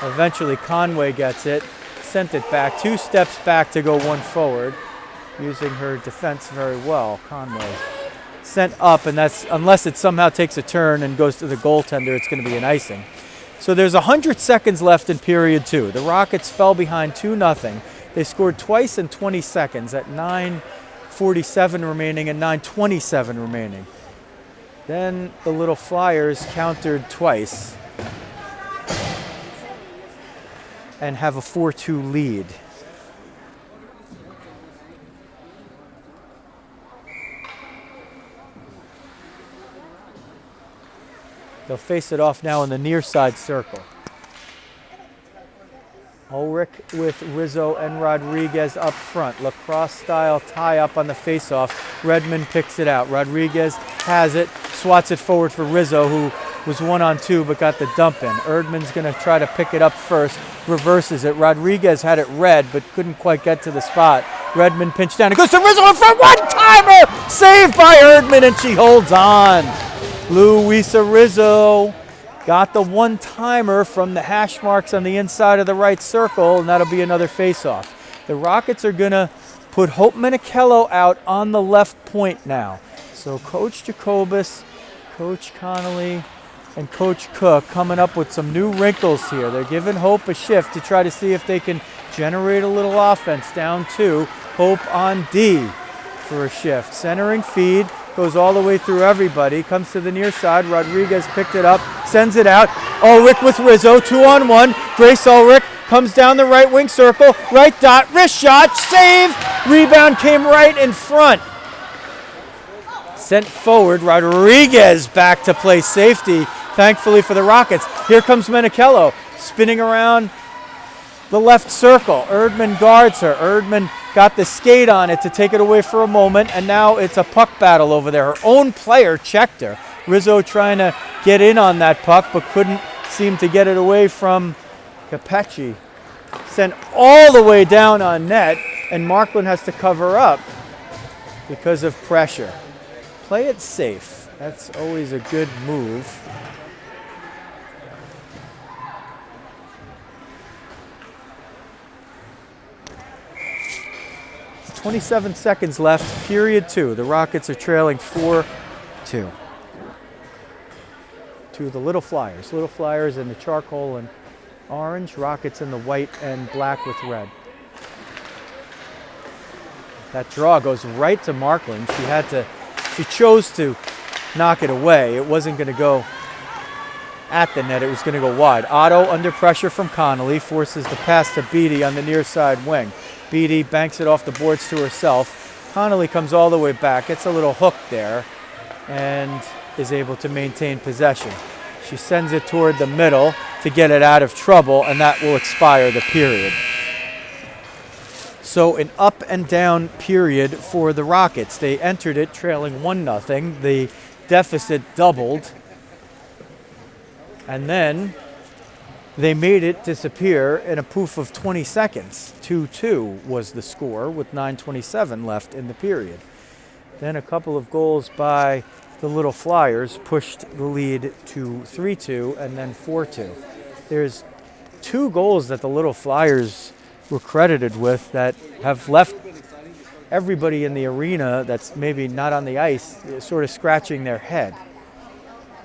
Eventually Conway gets it, sent it back, 2 steps back to go 1 forward, using her defense very well. Conway sent up, and that's, unless it somehow takes a turn and goes to the goaltender, it's going to be an icing. So there's 100 seconds left in period 2. The Rockets fell behind 2-0. They scored twice in 20 seconds at 9:47 remaining and 9:27 remaining. Then the little Flyers countered twice and have a 4-2 lead. They'll face it off now in the near side circle. Ulrich with Rizzo and Rodriguez up front. Lacrosse style tie up on the faceoff. Redmond picks it out. Rodriguez has it, swats it forward for Rizzo, who was 1-on-2 but got the dump in. Erdman's going to try to pick it up first, reverses it. Rodriguez had it red but couldn't quite get to the spot. Redmond pinched down. It goes to Rizzo in front. One-timer! Saved by Erdman, and she holds on. Luisa Rizzo got the one-timer from the hash marks on the inside of the right circle, and that'll be another face-off. The Rockets are going to put Hope Menichello out on the left point now. So Coach Jacobus, Coach Connolly, and Coach Cook coming up with some new wrinkles here. They're giving Hope a shift to try to see if they can generate a little offense. Down 2, Hope on D for a shift. Centering feed. Goes all the way through everybody, comes to the near side. Rodriguez picked it up, sends it out. Ulrich with Rizzo, 2-on-1. Grace Ulrich comes down the right wing circle, right dot, wrist shot, save. Rebound came right in front. Sent forward, Rodriguez back to play safety, thankfully for the Rockets. Here comes Menichello, spinning around the left circle. Erdman guards her. Erdman got the skate on it to take it away for a moment, and now it's a puck battle over there. Her own player checked her. Rizzo trying to get in on that puck, but couldn't seem to get it away from Capecchi. Sent all the way down on net, and Markland has to cover up because of pressure. Play it safe. That's always a good move. 27 seconds left, period 2. The Rockets are trailing 4-2 to the Little Flyers. Little Flyers in the charcoal and orange, Rockets in the white and black with red. That draw goes right to Markland. She chose to knock it away. It wasn't going to go at the net, it was going to go wide. Otto under pressure from Connolly forces the pass to Beattie on the near side wing. Beattie banks it off the boards to herself. Connolly comes all the way back, gets a little hook there, and is able to maintain possession. She sends it toward the middle to get it out of trouble, and that will expire the period. So an up and down period for the Rockets. They entered it trailing 1-0. The deficit doubled, and then they made it disappear in a poof of 20 seconds. 2-2 was the score with 9:27 left in the period. Then a couple of goals by the Little Flyers pushed the lead to 3-2 and then 4-2. There's 2 goals that the Little Flyers were credited with that have left everybody in the arena that's maybe not on the ice sort of scratching their head.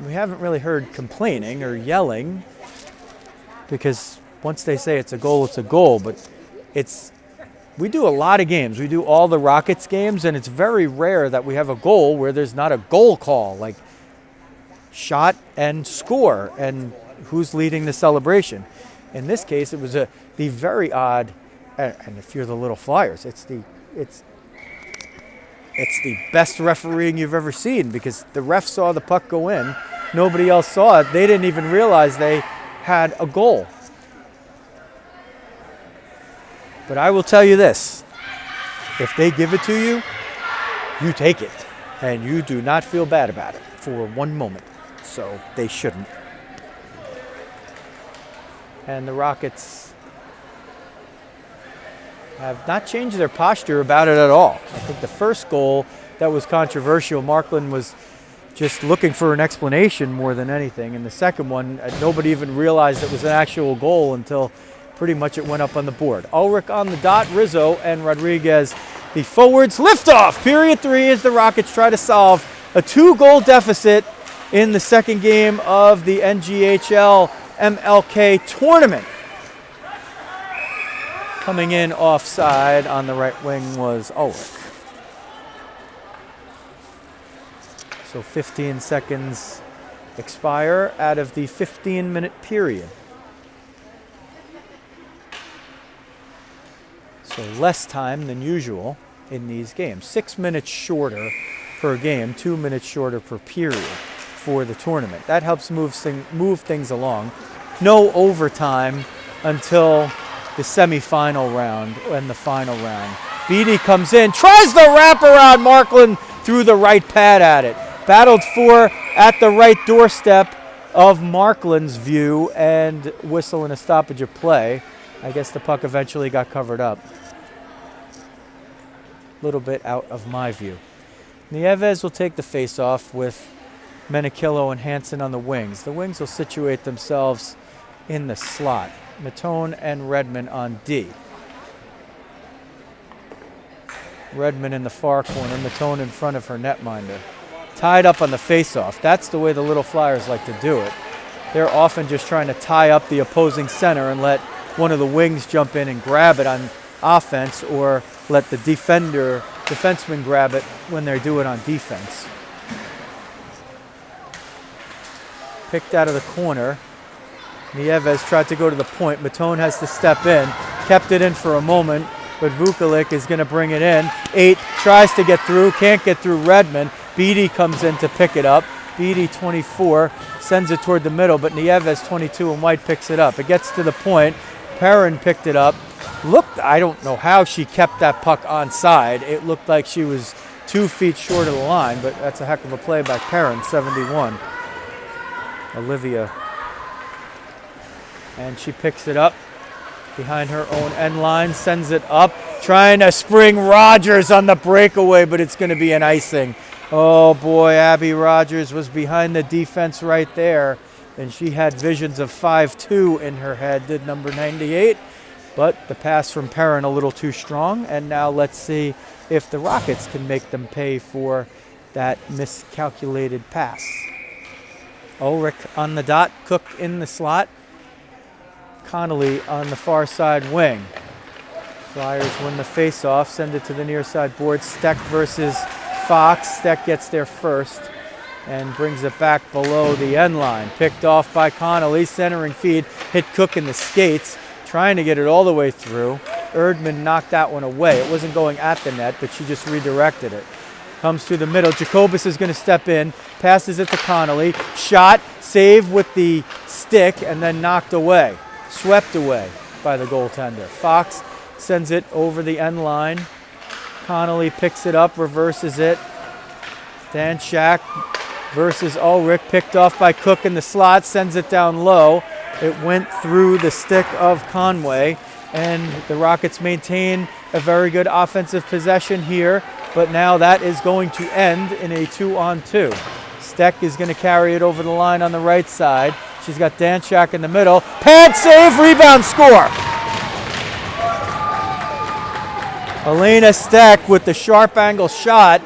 We haven't really heard complaining or yelling, because once they say it's a goal, but we do a lot of games. We do all the Rockets games, and it's very rare that we have a goal where there's not a goal call, like shot and score, and who's leading the celebration. In this case, it was the very odd and if you're the Little Flyers, it's the best refereeing you've ever seen, because the ref saw the puck go in. Nobody else saw it. They didn't even realize they had a goal. But I will tell you this. If they give it to you, you take it. And you do not feel bad about it for one moment. So they shouldn't. And the Rockets have not changed their posture about it at all. I think the first goal that was controversial, Markland was just looking for an explanation more than anything. And the second one, nobody even realized it was an actual goal until pretty much it went up on the board. Ulrich on the dot, Rizzo and Rodriguez, the forwards. Liftoff, period 3, as the Rockets try to solve a 2-goal deficit in the second game of the NGHL MLK Tournament. Coming in offside on the right wing was Ulrich. So 15 seconds expire out of the 15-minute period. So less time than usual in these games. 6 minutes shorter per game, 2 minutes shorter per period for the tournament. That helps move things along. No overtime until the semifinal round and the final round. Beattie comes in, tries the wraparound. Markland threw the right pad at it. Battled for at the right doorstep of Markland's view and whistle and a stoppage of play. I guess the puck eventually got covered up. A little bit out of my view. Nieves will take the face-off with Menikillo and Hansen on the wings. The wings will situate themselves in the slot. Matone and Redmond on D. Redmond in the far corner, Matone in front of her netminder. Tied up on the face-off. That's the way the Little Flyers like to do it. They're often just trying to tie up the opposing center and let one of the wings jump in and grab it on offense, or let the defenseman grab it when they do it on defense. Picked out of the corner. Nieves tried to go to the point. Matone has to step in. Kept it in for a moment, but Vukovic is going to bring it in. 8 tries to get through, can't get through Redmond. Beattie comes in to pick it up. Beattie, 24, sends it toward the middle, but Nieves, 22, and White picks it up. It gets to the point. Perrin picked it up. I don't know how she kept that puck onside. It looked like she was 2 feet short of the line, but that's a heck of a play by Perrin, 71. Olivia. And she picks it up behind her own end line, sends it up, trying to spring Rogers on the breakaway, but it's going to be an icing. Oh boy, Abby Rogers was behind the defense right there, and she had visions of 5-2 in her head, did number 98. But the pass from Perrin a little too strong, and now let's see if the Rockets can make them pay for that miscalculated pass. Ulrich on the dot, Cook in the slot, Connolly on the far side wing. Flyers win the face-off, send it to the near side board. Steck versus Fox. Steck gets there first and brings it back below the end line. Picked off by Connolly, centering feed, hit Cook in the skates, trying to get it all the way through. Erdman knocked that one away. It wasn't going at the net, but she just redirected it. Comes through the middle. Jacobus is going to step in, passes it to Connolly. Shot, save with the stick, and then knocked away. Swept away by the goaltender. Fox sends it over the end line. Connolly picks it up, reverses it. Dan Shack versus Ulrich, picked off by Cook in the slot, sends it down low. It went through the stick of Conway, and the Rockets maintain a very good offensive possession here, but now that is going to end in a 2-on-2. Steck is going to carry it over the line on the right side. She's got Danchak in the middle. Pad save, rebound, score! Elena Steck with the sharp angle shot.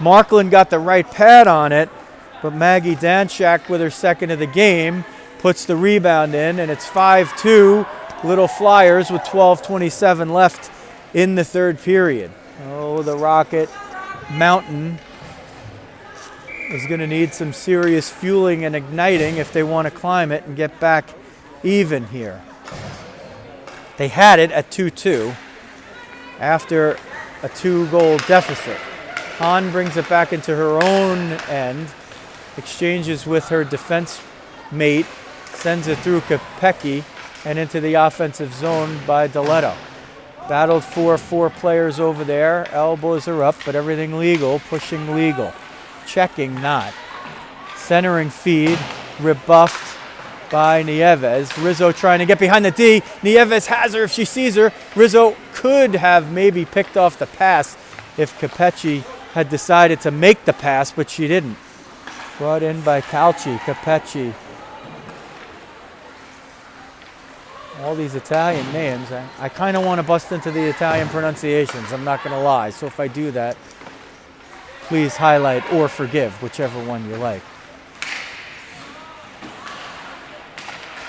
Markland got the right pad on it, but Maggie Danchak with her second of the game puts the rebound in, and it's 5-2 Little Flyers with 12:27 left in the third period. Oh, the Rocket Mountain is going to need some serious fueling and igniting if they want to climb it and get back even here. They had it at 2-2 after a 2-goal deficit. Hahn brings it back into her own end, exchanges with her defense mate, sends it through Kopecky and into the offensive zone by Deletto. Battled for 4 players over there. Elbows are up, but everything legal, pushing legal. Checking not. Centering feed, rebuffed by Nieves. Rizzo trying to get behind the D. Nieves has her if she sees her. Rizzo could have maybe picked off the pass if Kopecky had decided to make the pass, but she didn't. Brought in by Calci, Kopecky. All these Italian names. I kind of want to bust into the Italian pronunciations, I'm not going to lie. So if I do that, please highlight or forgive, whichever one you like.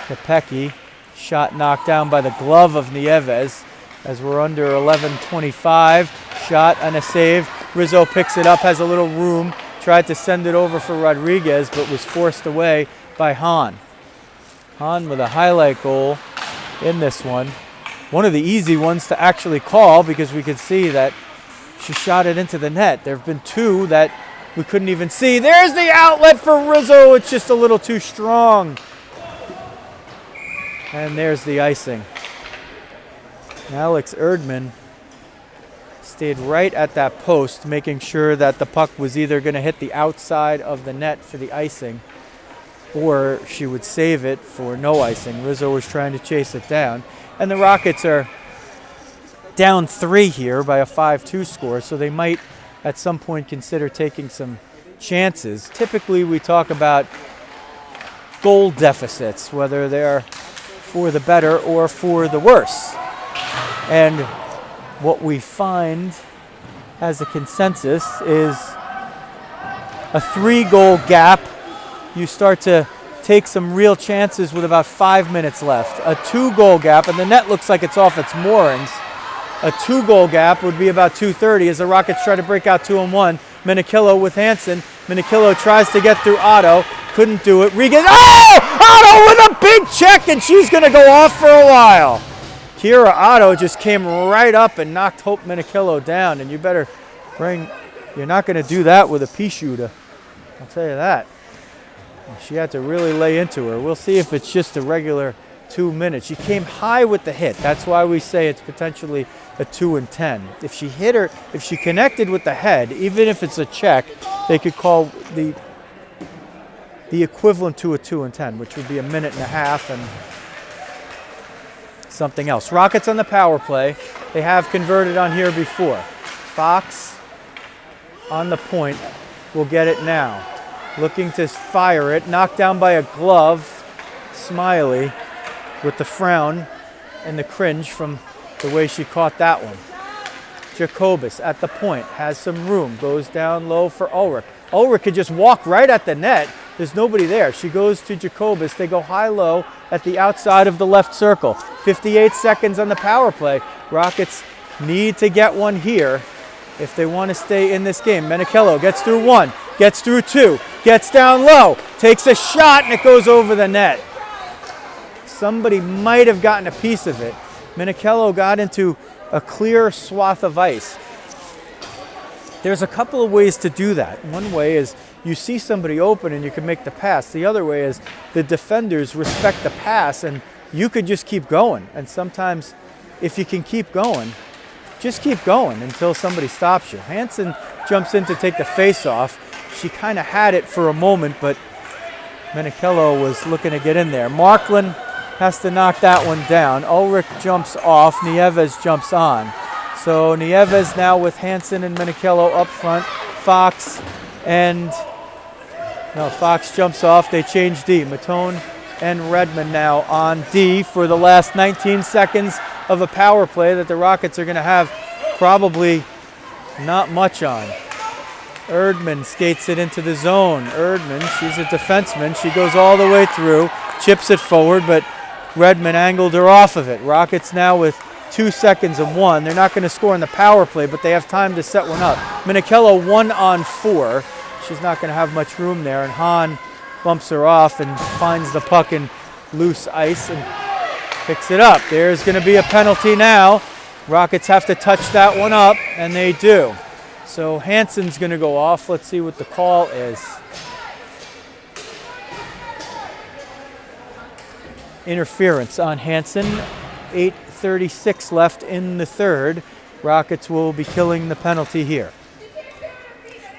Kopecky, shot knocked down by the glove of Nieves as we're under 11:25. Shot and a save. Rizzo picks it up, has a little room, tried to send it over for Rodriguez, but was forced away by Hahn. Hahn with a highlight goal in this one. One of the easy ones to actually call because we could see that she shot it into the net. There have been 2 that we couldn't even see. There's the outlet for Rizzo. It's just a little too strong. And there's the icing. Alex Erdman stayed right at that post, making sure that the puck was either going to hit the outside of the net for the icing or she would save it for no icing. Rizzo was trying to chase it down. And the Rockets are down 3 here by a 5-2 score, so they might at some point consider taking some chances. Typically we talk about goal deficits, whether they're for the better or for the worse. And what we find as a consensus is a 3-goal gap. You start to take some real chances with about 5 minutes left. A 2-goal gap, and the net looks like it's off its moorings. A 2-goal gap would be about 2:30 as the Rockets try to break out 2-on-1. Minikillo with Hansen. Minikillo tries to get through Otto. Couldn't do it. Regan. Oh! Otto with a big check, and she's going to go off for a while. Kira Otto just came right up and knocked Hope Minikillo down, and you better you're not going to do that with a pea shooter. I'll tell you that. She had to really lay into her. We'll see if it's just a regular 2 minutes. She came high with the hit. That's why we say it's potentially a 2-10. If she hit her, if she connected with the head, even if it's a check, they could call the equivalent to a 2-10, which would be a minute and a half and something else. Rockets on the power play. They have converted on here before. Fox on the point will get it now. Looking to fire it. Knocked down by a glove. Smiley with the frown and the cringe from the way she caught that one. Jacobus at the point. Has some room. Goes down low for Ulrich. Ulrich could just walk right at the net. There's nobody there. She goes to Jacobus. They go high-low at the outside of the left circle. 58 seconds on the power play. Rockets need to get one here if they want to stay in this game. Minikillo gets through 1, gets through 2, gets down low, takes a shot, and it goes over the net. Somebody might have gotten a piece of it. Minikillo got into a clear swath of ice. There's a couple of ways to do that. One way is you see somebody open and you can make the pass. The other way is the defenders respect the pass and you could just keep going. And sometimes if you can keep going, just keep going until somebody stops you. Hansen jumps in to take the face off. She kind of had it for a moment, but Minikillo was looking to get in there. Marklin has to knock that one down. Ulrich jumps off. Nieves jumps on. So Nieves now with Hansen and Minikillo up front. Fox jumps off. They change D. Matone and Redmond now on D for the last 19 seconds of a power play that the Rockets are going to have probably not much on. Erdman skates it into the zone. Erdman, she's a defenseman. She goes all the way through, chips it forward, but Redmond angled her off of it. Rockets now with 2 seconds and 1. They're not going to score in the power play, but they have time to set one up. Minikillo 1-on-4. She's not going to have much room there, and Hahn bumps her off and finds the puck in loose ice. And Picks it up. There's going to be a penalty now. Rockets have to touch that one up, and they do. So Hansen's going to go off. Let's see what the call is. Interference on Hansen. 8:36 left in the third. Rockets will be killing the penalty here.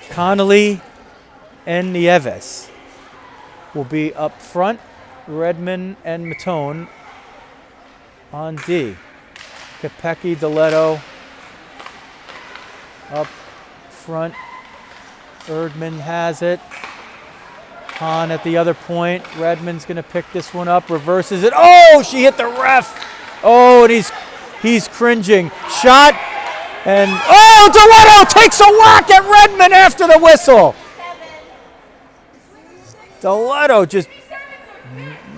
Connolly and Nieves will be up front. Redmond and Matone on D. Kopecky, Deletto up front. Erdman has it. Hahn at the other point. Redmond's going to pick this one up. Reverses it. Oh, she hit the ref. Oh, and he's cringing. Shot. And, oh, Deletto takes a whack at Redmond after the whistle. Deletto just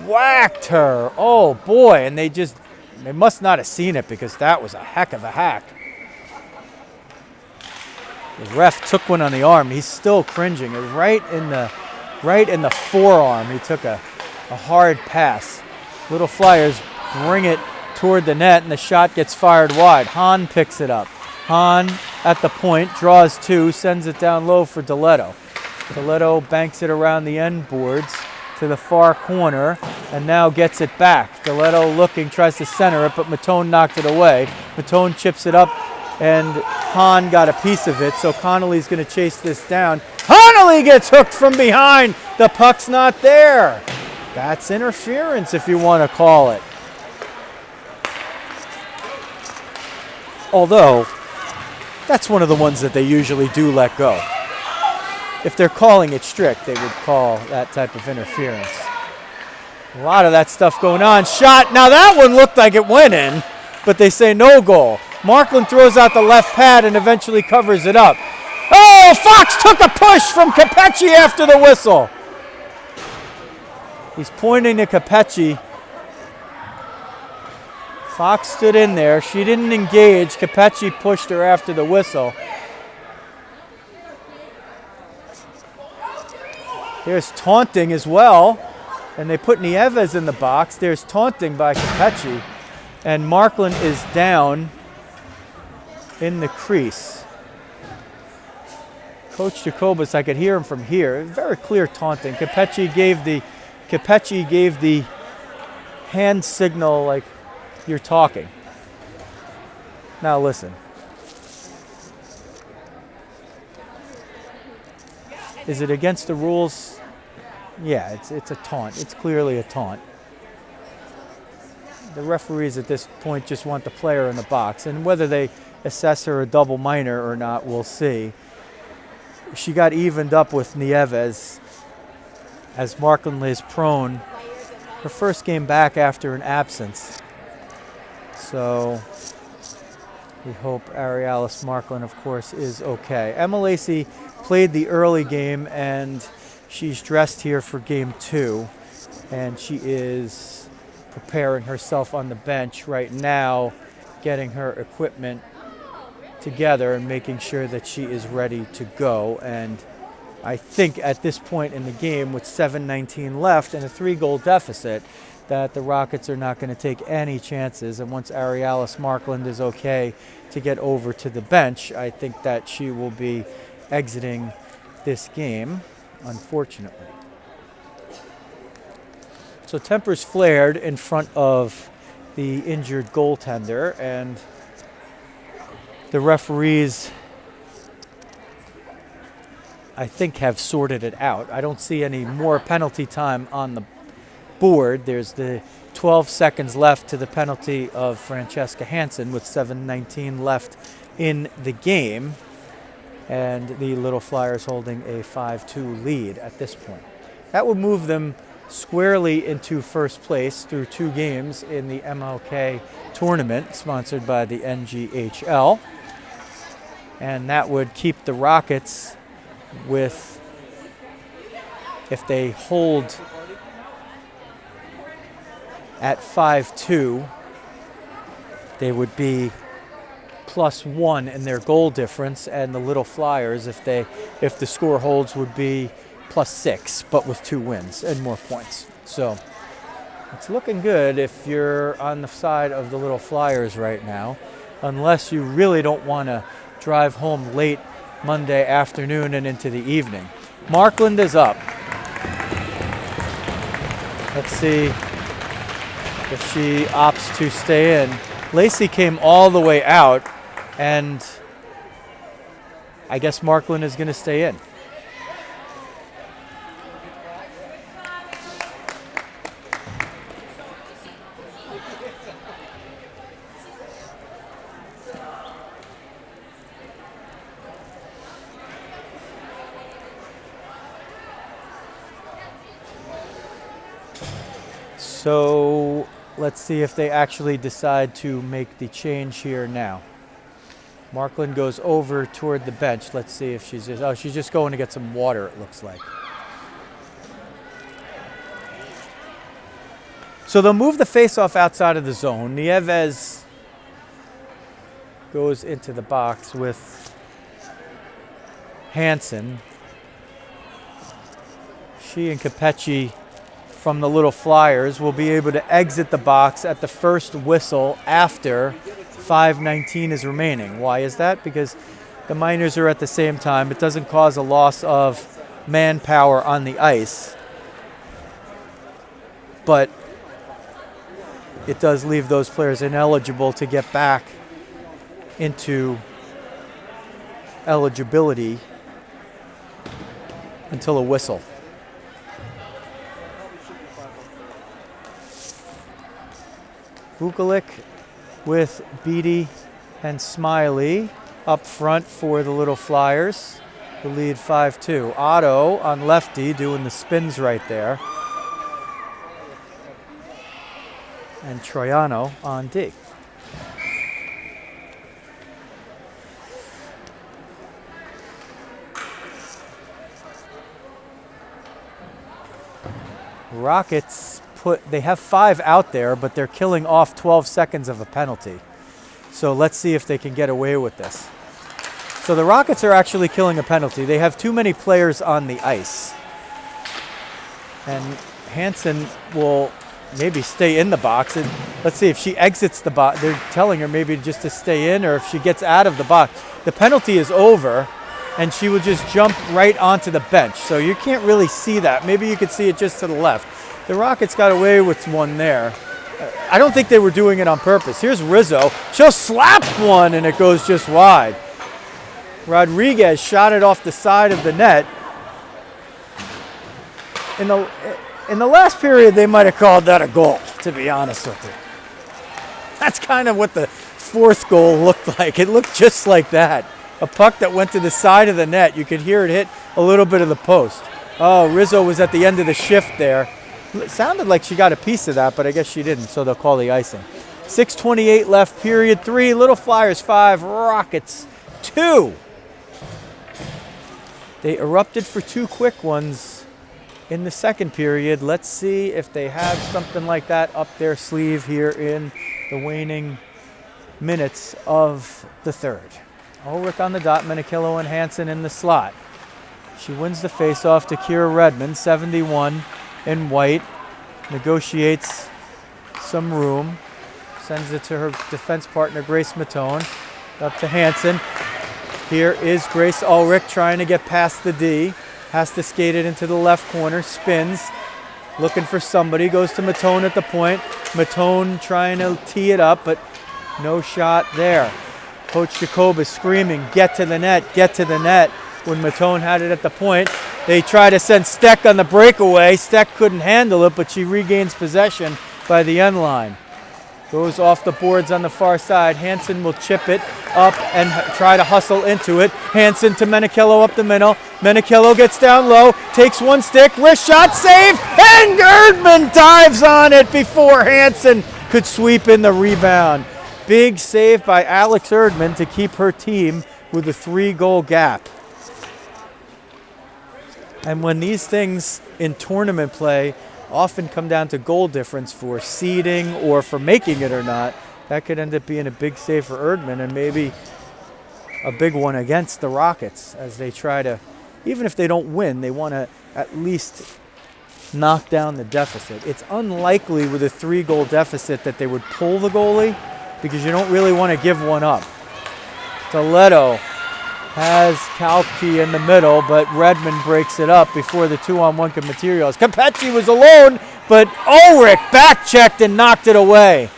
whacked her. Oh, boy. And they must not have seen it because that was a heck of a hack. The ref took one on the arm. He's still cringing. It was right in the forearm. He took a hard pass. Little Flyers bring it toward the net, and the shot gets fired wide. Hahn picks it up. Hahn at the point, draws two, sends it down low for Deletto. Deletto banks it around the end boards to the far corner and now gets it back. Deletto looking, tries to center it, but Matone knocked it away. Matone chips it up, and Hahn got a piece of it, so Connolly's going to chase this down. Connolly gets hooked from behind. The puck's not there. That's interference if you want to call it. Although, that's one of the ones that they usually do let go. If they're calling it strict, they would call that type of interference. A lot of that stuff going on. Shot. Now that one looked like it went in, but they say no goal. Markland throws out the left pad and eventually covers it up. Oh, Fox took a push from Kopecky after the whistle. He's pointing to Kopecky. Fox stood in there. She didn't engage. Kopecky pushed her after the whistle. There's taunting as well. And they put Nieves in the box. There's taunting by Kopecky. And Markland is down in the crease. Coach Jacobus, I could hear him from here. Very clear taunting. Kopecky gave the hand signal like you're talking. Now listen. Is it against the rules? Yeah, it's a taunt. It's clearly a taunt. The referees at this point just want the player in the box, and whether they assess her a double minor or not, we'll see. She got evened up with Nieves as Markland lays prone. Her first game back after an absence. So we hope Arialis Markland, of course, is okay. Emma Lacey played the early game, and she's dressed here for game 2. And she is preparing herself on the bench right now, getting her equipment together and making sure that she is ready to go. And I think at this point in the game, with 7:19 left and a 3-goal deficit, that the Rockets are not going to take any chances. And once Arialis Markland is okay to get over to the bench, I think that she will be exiting this game, unfortunately. So tempers flared in front of the injured goaltender, and the referees, I think, have sorted it out. I don't see any more penalty time on the board. There's the 12 seconds left to the penalty of Francesca Hansen with 7:19 left in the game, and the Little Flyers holding a 5-2 lead at this point. That would move them squarely into first place through 2 games in the MLK Tournament, sponsored by the NGHL. And that would keep the Rockets with, if they hold at 5-2, they would be +1 in their goal difference, and the Little Flyers, if the score holds, would be +6, but with 2 wins and more points. So It's looking good if you're on the side of the little Flyers right now, unless you really don't want to drive home late Monday afternoon and into the evening. Markland is up. Let's see if she opts to stay in. Lacey came all the way out, and I guess Markland is going to stay in. So let's see if they actually decide to make the change here now. Markland goes over toward the bench. Let's see if she's just going to get some water, it looks like. So they'll move the faceoff outside of the zone. Nieves goes into the box with Hansen. She and Capecci from the little Flyers will be able to exit the box at the first whistle after 5:19 is remaining. Why is that? Because the minors are at the same time. It doesn't cause a loss of manpower on the ice, but it does leave those players ineligible to get back into eligibility until a whistle. Vukovic with Beatty and Smiley up front for the little Flyers. The lead 5-2. Otto on lefty doing the spins right there. And Troiano on D. Rockets they have 5 out there, but they're killing off 12 seconds of a penalty. So let's see if they can get away with this. So the Rockets are actually killing a penalty. They have too many players on the ice. And Hansen will maybe stay in the box. And let's see if she exits the box. They're telling her maybe just to stay in, or if she gets out of the box. The penalty is over, and she will just jump right onto the bench. So you can't really see that. Maybe you could see it just to the left. The Rockets got away with one there. I don't think they were doing it on purpose. Here's Rizzo. She'll slap one, and it goes just wide. Rodriguez shot it off the side of the net. In the last period, they might have called that a goal, to be honest with you. That's kind of what the fourth goal looked like. It looked just like that. A puck that went to the side of the net. You could hear it hit a little bit of the post. Oh, Rizzo was at the end of the shift there. It sounded like she got a piece of that, but I guess she didn't, so they'll call the icing. 6:28 left, period 3. Little Flyers 5, Rockets 2. They erupted for 2 quick ones in the second period. Let's see if they have something like that up their sleeve here in the waning minutes of the third. Ulrich on the dot, Menikillo and Hansen in the slot. She wins the faceoff to Kira Redmond, 71 in white, negotiates some room, sends it to her defense partner, Grace Matone, up to Hansen. Here is Grace Ulrich trying to get past the D, has to skate it into the left corner, spins, looking for somebody, goes to Matone at the point. Matone trying to tee it up, but no shot there. Coach Jacob is screaming, get to the net, get to the net. When Matone had it at the point, they try to send Steck on the breakaway. Steck couldn't handle it, but she regains possession by the end line. Goes off the boards on the far side. Hansen will chip it up and try to hustle into it. Hansen to Menikillo up the middle. Menikillo gets down low, takes one stick, wrist shot, save, and Erdman dives on it before Hansen could sweep in the rebound. Big save by Alex Erdman to keep her team with a 3-goal gap. And when these things in tournament play often come down to goal difference for seeding or for making it or not, that could end up being a big save for Erdman and maybe a big one against the Rockets as they try to, even if they don't win, they want to at least knock down the deficit. It's unlikely with a 3-goal deficit that they would pull the goalie because you don't really want to give one up. Toledo has Kalki in the middle, but Redmond breaks it up before the 2-on-1 can materialize. Capecci was alone, but Ulrich back-checked and knocked it away.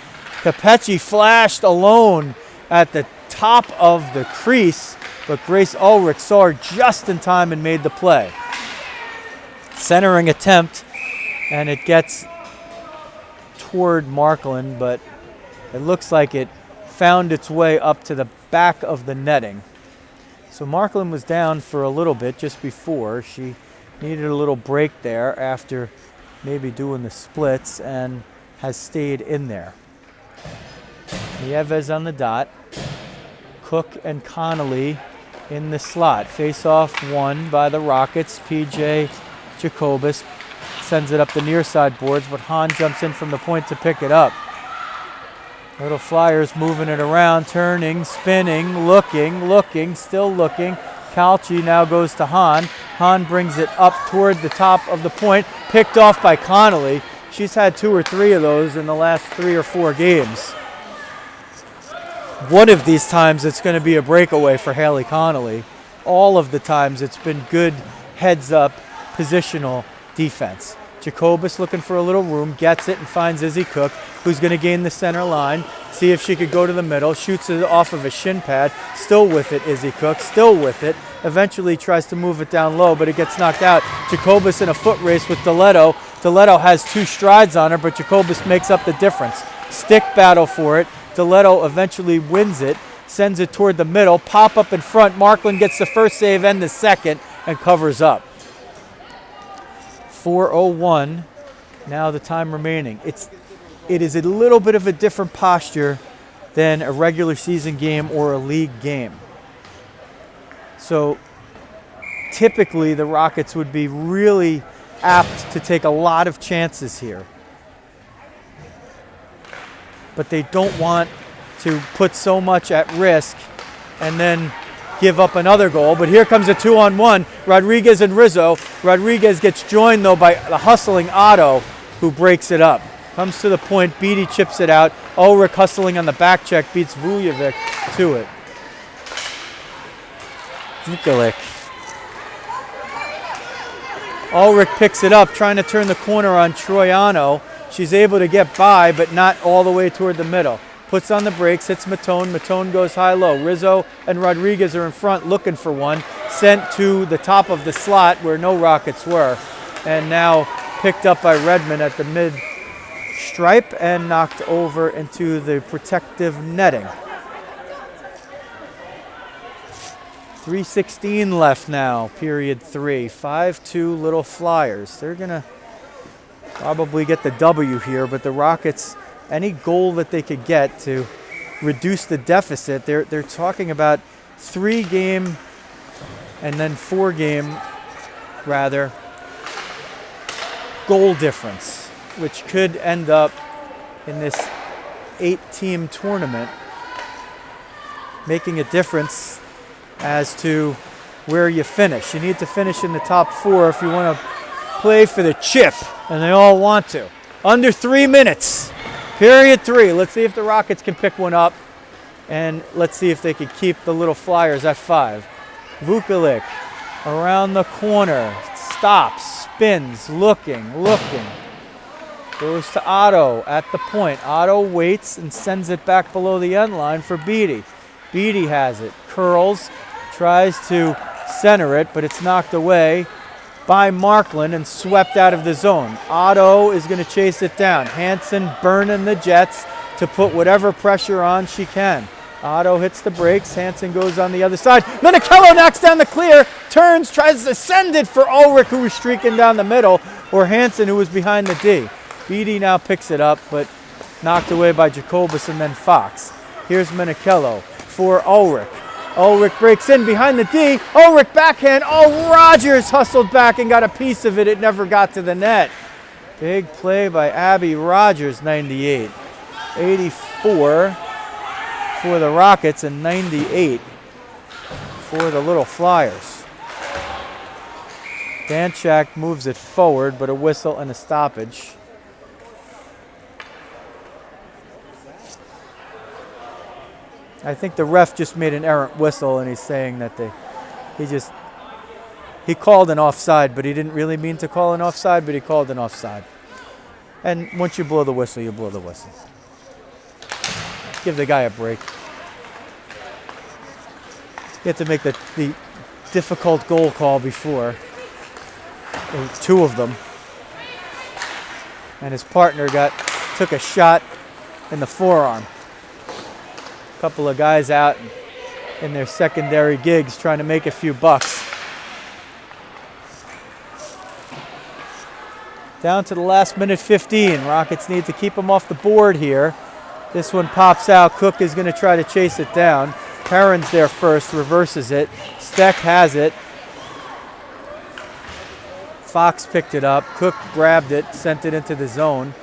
Capecci flashed alone at the top of the crease, but Grace Ulrich saw her just in time and made the play. Centering attempt, and it gets toward Markland, but it looks like it found its way up to the back of the netting. So Markland was down for a little bit just before. She needed a little break there after maybe doing the splits and has stayed in there. Nieves on the dot. Cook and Connolly in the slot. Face-off won by the Rockets. PJ Jacobus sends it up the near side boards, but Hahn jumps in from the point to pick it up. Little Flyers moving it around, turning, spinning, looking, still looking. Kalchi now goes to Hahn. Hahn brings it up toward the top of the point, picked off by Connolly. She's had 2 or 3 of those in the last 3 or 4 games. One of these times it's going to be a breakaway for Haley Connolly. All of the times it's been good heads-up positional defense. Jacobus looking for a little room, gets it and finds Izzy Cook, who's going to gain the center line, see if she could go to the middle, shoots it off of a shin pad, still with it, Izzy Cook, still with it, eventually tries to move it down low, but it gets knocked out. Jacobus in a foot race with Deletto. Deletto has 2 strides on her, but Jacobus makes up the difference. Stick battle for it. Deletto eventually wins it, sends it toward the middle, pop up in front. Markland gets the first save and the second and covers up. 4:01, now the time remaining. It is a little bit of a different posture than a regular season game or a league game. So typically the Rockets would be really apt to take a lot of chances here. But they don't want to put so much at risk and then give up another goal. But here comes a 2-on-1. Rodriguez and Rizzo. Rodriguez gets joined, though, by the hustling Otto, who breaks it up. Comes to the point. Beatty chips it out. Ulrich hustling on the back check beats Vujovic to it. Vukovic. Ulrich picks it up, trying to turn the corner on Troiano. She's able to get by, but not all the way toward the middle. Puts on the brakes, hits Matone. Matone goes high-low. Rizzo and Rodriguez are in front looking for one. Sent to the top of the slot where no Rockets were. And now picked up by Redmond at the mid-stripe and knocked over into the protective netting. 3:16 left now, period 3. 5-2 Little Flyers. They're going to probably get the W here, but the Rockets, any goal that they could get to reduce the deficit, they're talking about 3-game and then 4-game, rather, goal difference, which could end up in this 8-team tournament making a difference as to where you finish. You need to finish in the top 4 if you want to play for the chip, and they all want to. Under 3 minutes. Period 3. Let's see if the Rockets can pick one up, and let's see if they can keep the Little Flyers at 5. Vukovic around the corner, stops, spins, looking. Goes to Otto at the point. Otto waits and sends it back below the end line for Beatty. Beatty has it, curls, tries to center it, but it's knocked away by Markland and swept out of the zone. Otto is going to chase it down. Hansen burning the Jets to put whatever pressure on she can. Otto hits the brakes. Hansen goes on the other side. Minicello knocks down the clear, turns, tries to send it for Ulrich, who was streaking down the middle, or Hansen, who was behind the D. Beatty now picks it up, but knocked away by Jacobus and then Fox. Here's Minicello for Ulrich. Ulrich breaks in behind the D. Ulrich backhand. Oh, Rogers hustled back and got a piece of it. It never got to the net. Big play by Abby Rogers, 98. 84 for the Rockets and 98 for the Little Flyers. Danchak moves it forward, but a whistle and a stoppage. I think the ref just made an errant whistle, and he's saying that he called an offside, but he didn't really mean to call an offside, but he called an offside. And once you blow the whistle, you blow the whistle. Give the guy a break. You have to make the difficult goal call before. There were two of them. And his partner took a shot in the forearm. A couple of guys out in their secondary gigs trying to make a few bucks. Down to the last minute 15. Rockets need to keep them off the board here. This one pops out. Cook is going to try to chase it down. Perrin's there first, reverses it. Steck has it. Fox picked it up. Cook grabbed it, sent it into the zone.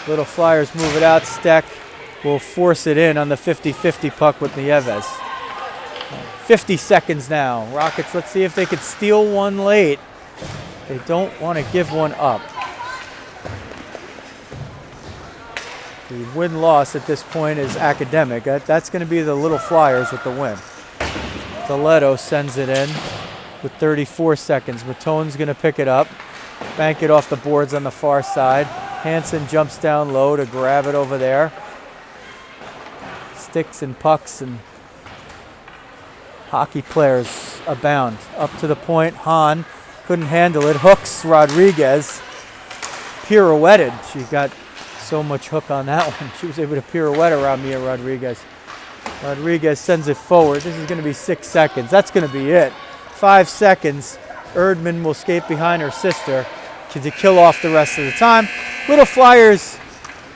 Little Flyers move it out. Steck will force it in on the 50-50 puck with Nieves. 50 seconds now. Rockets, let's see if they could steal one late. They don't want to give one up. The win-loss at this point is academic. That's going to be the Little Flyers with the win. Toledo sends it in with 34 seconds. Matone's going to pick it up, bank it off the boards on the far side. Hansen jumps down low to grab it over there. Sticks and pucks and hockey players abound. Up to the point, Hahn couldn't handle it. Hooks Rodriguez. Pirouetted. She got so much hook on that one. She was able to pirouette around Mia Rodriguez. Rodriguez sends it forward. This is going to be 6 seconds. That's going to be it. 5 seconds. Erdman will skate behind her sister to kill off the rest of the time. Little Flyers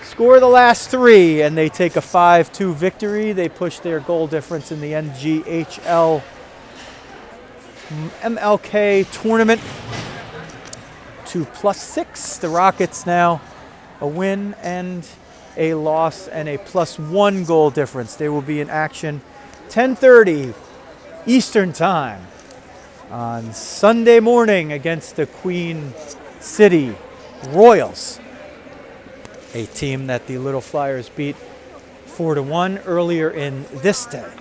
score the last 3, and they take a 5-2 victory. They push their goal difference in the NGHL MLK Tournament to +6. The Rockets now a win and a loss and a +1 goal difference. They will be in action 10:30 Eastern Time on Sunday morning against the Queen City Royals, a team that the Little Flyers beat 4-1 earlier in this day.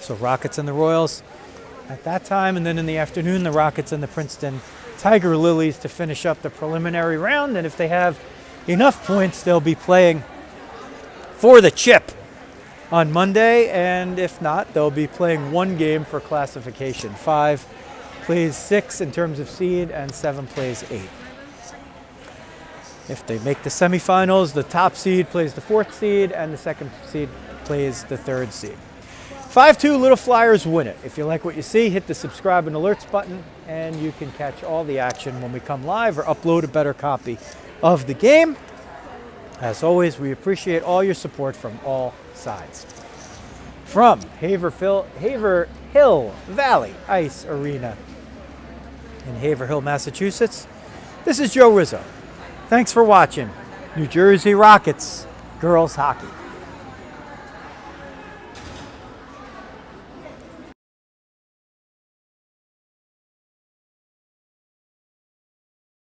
So Rockets and the Royals at that time, and then in the afternoon, the Rockets and the Princeton Tiger Lilies to finish up the preliminary round. And if they have enough points, they'll be playing for the chip on Monday. And if not, they'll be playing one game for classification. 5 plays 6 in terms of seed, and 7 plays 8. If they make the semifinals, the top seed plays the 4th seed, and the 2nd seed plays the 3rd seed. 5-2 Little Flyers win it. If you like what you see, hit the subscribe and alerts button, and you can catch all the action when we come live or upload a better copy of the game. As always, we appreciate all your support from all sides. From Haverhill Valley Ice Arena in Haverhill, Massachusetts, this is Joe Rizzo. Thanks for watching New Jersey Rockets Girls Hockey.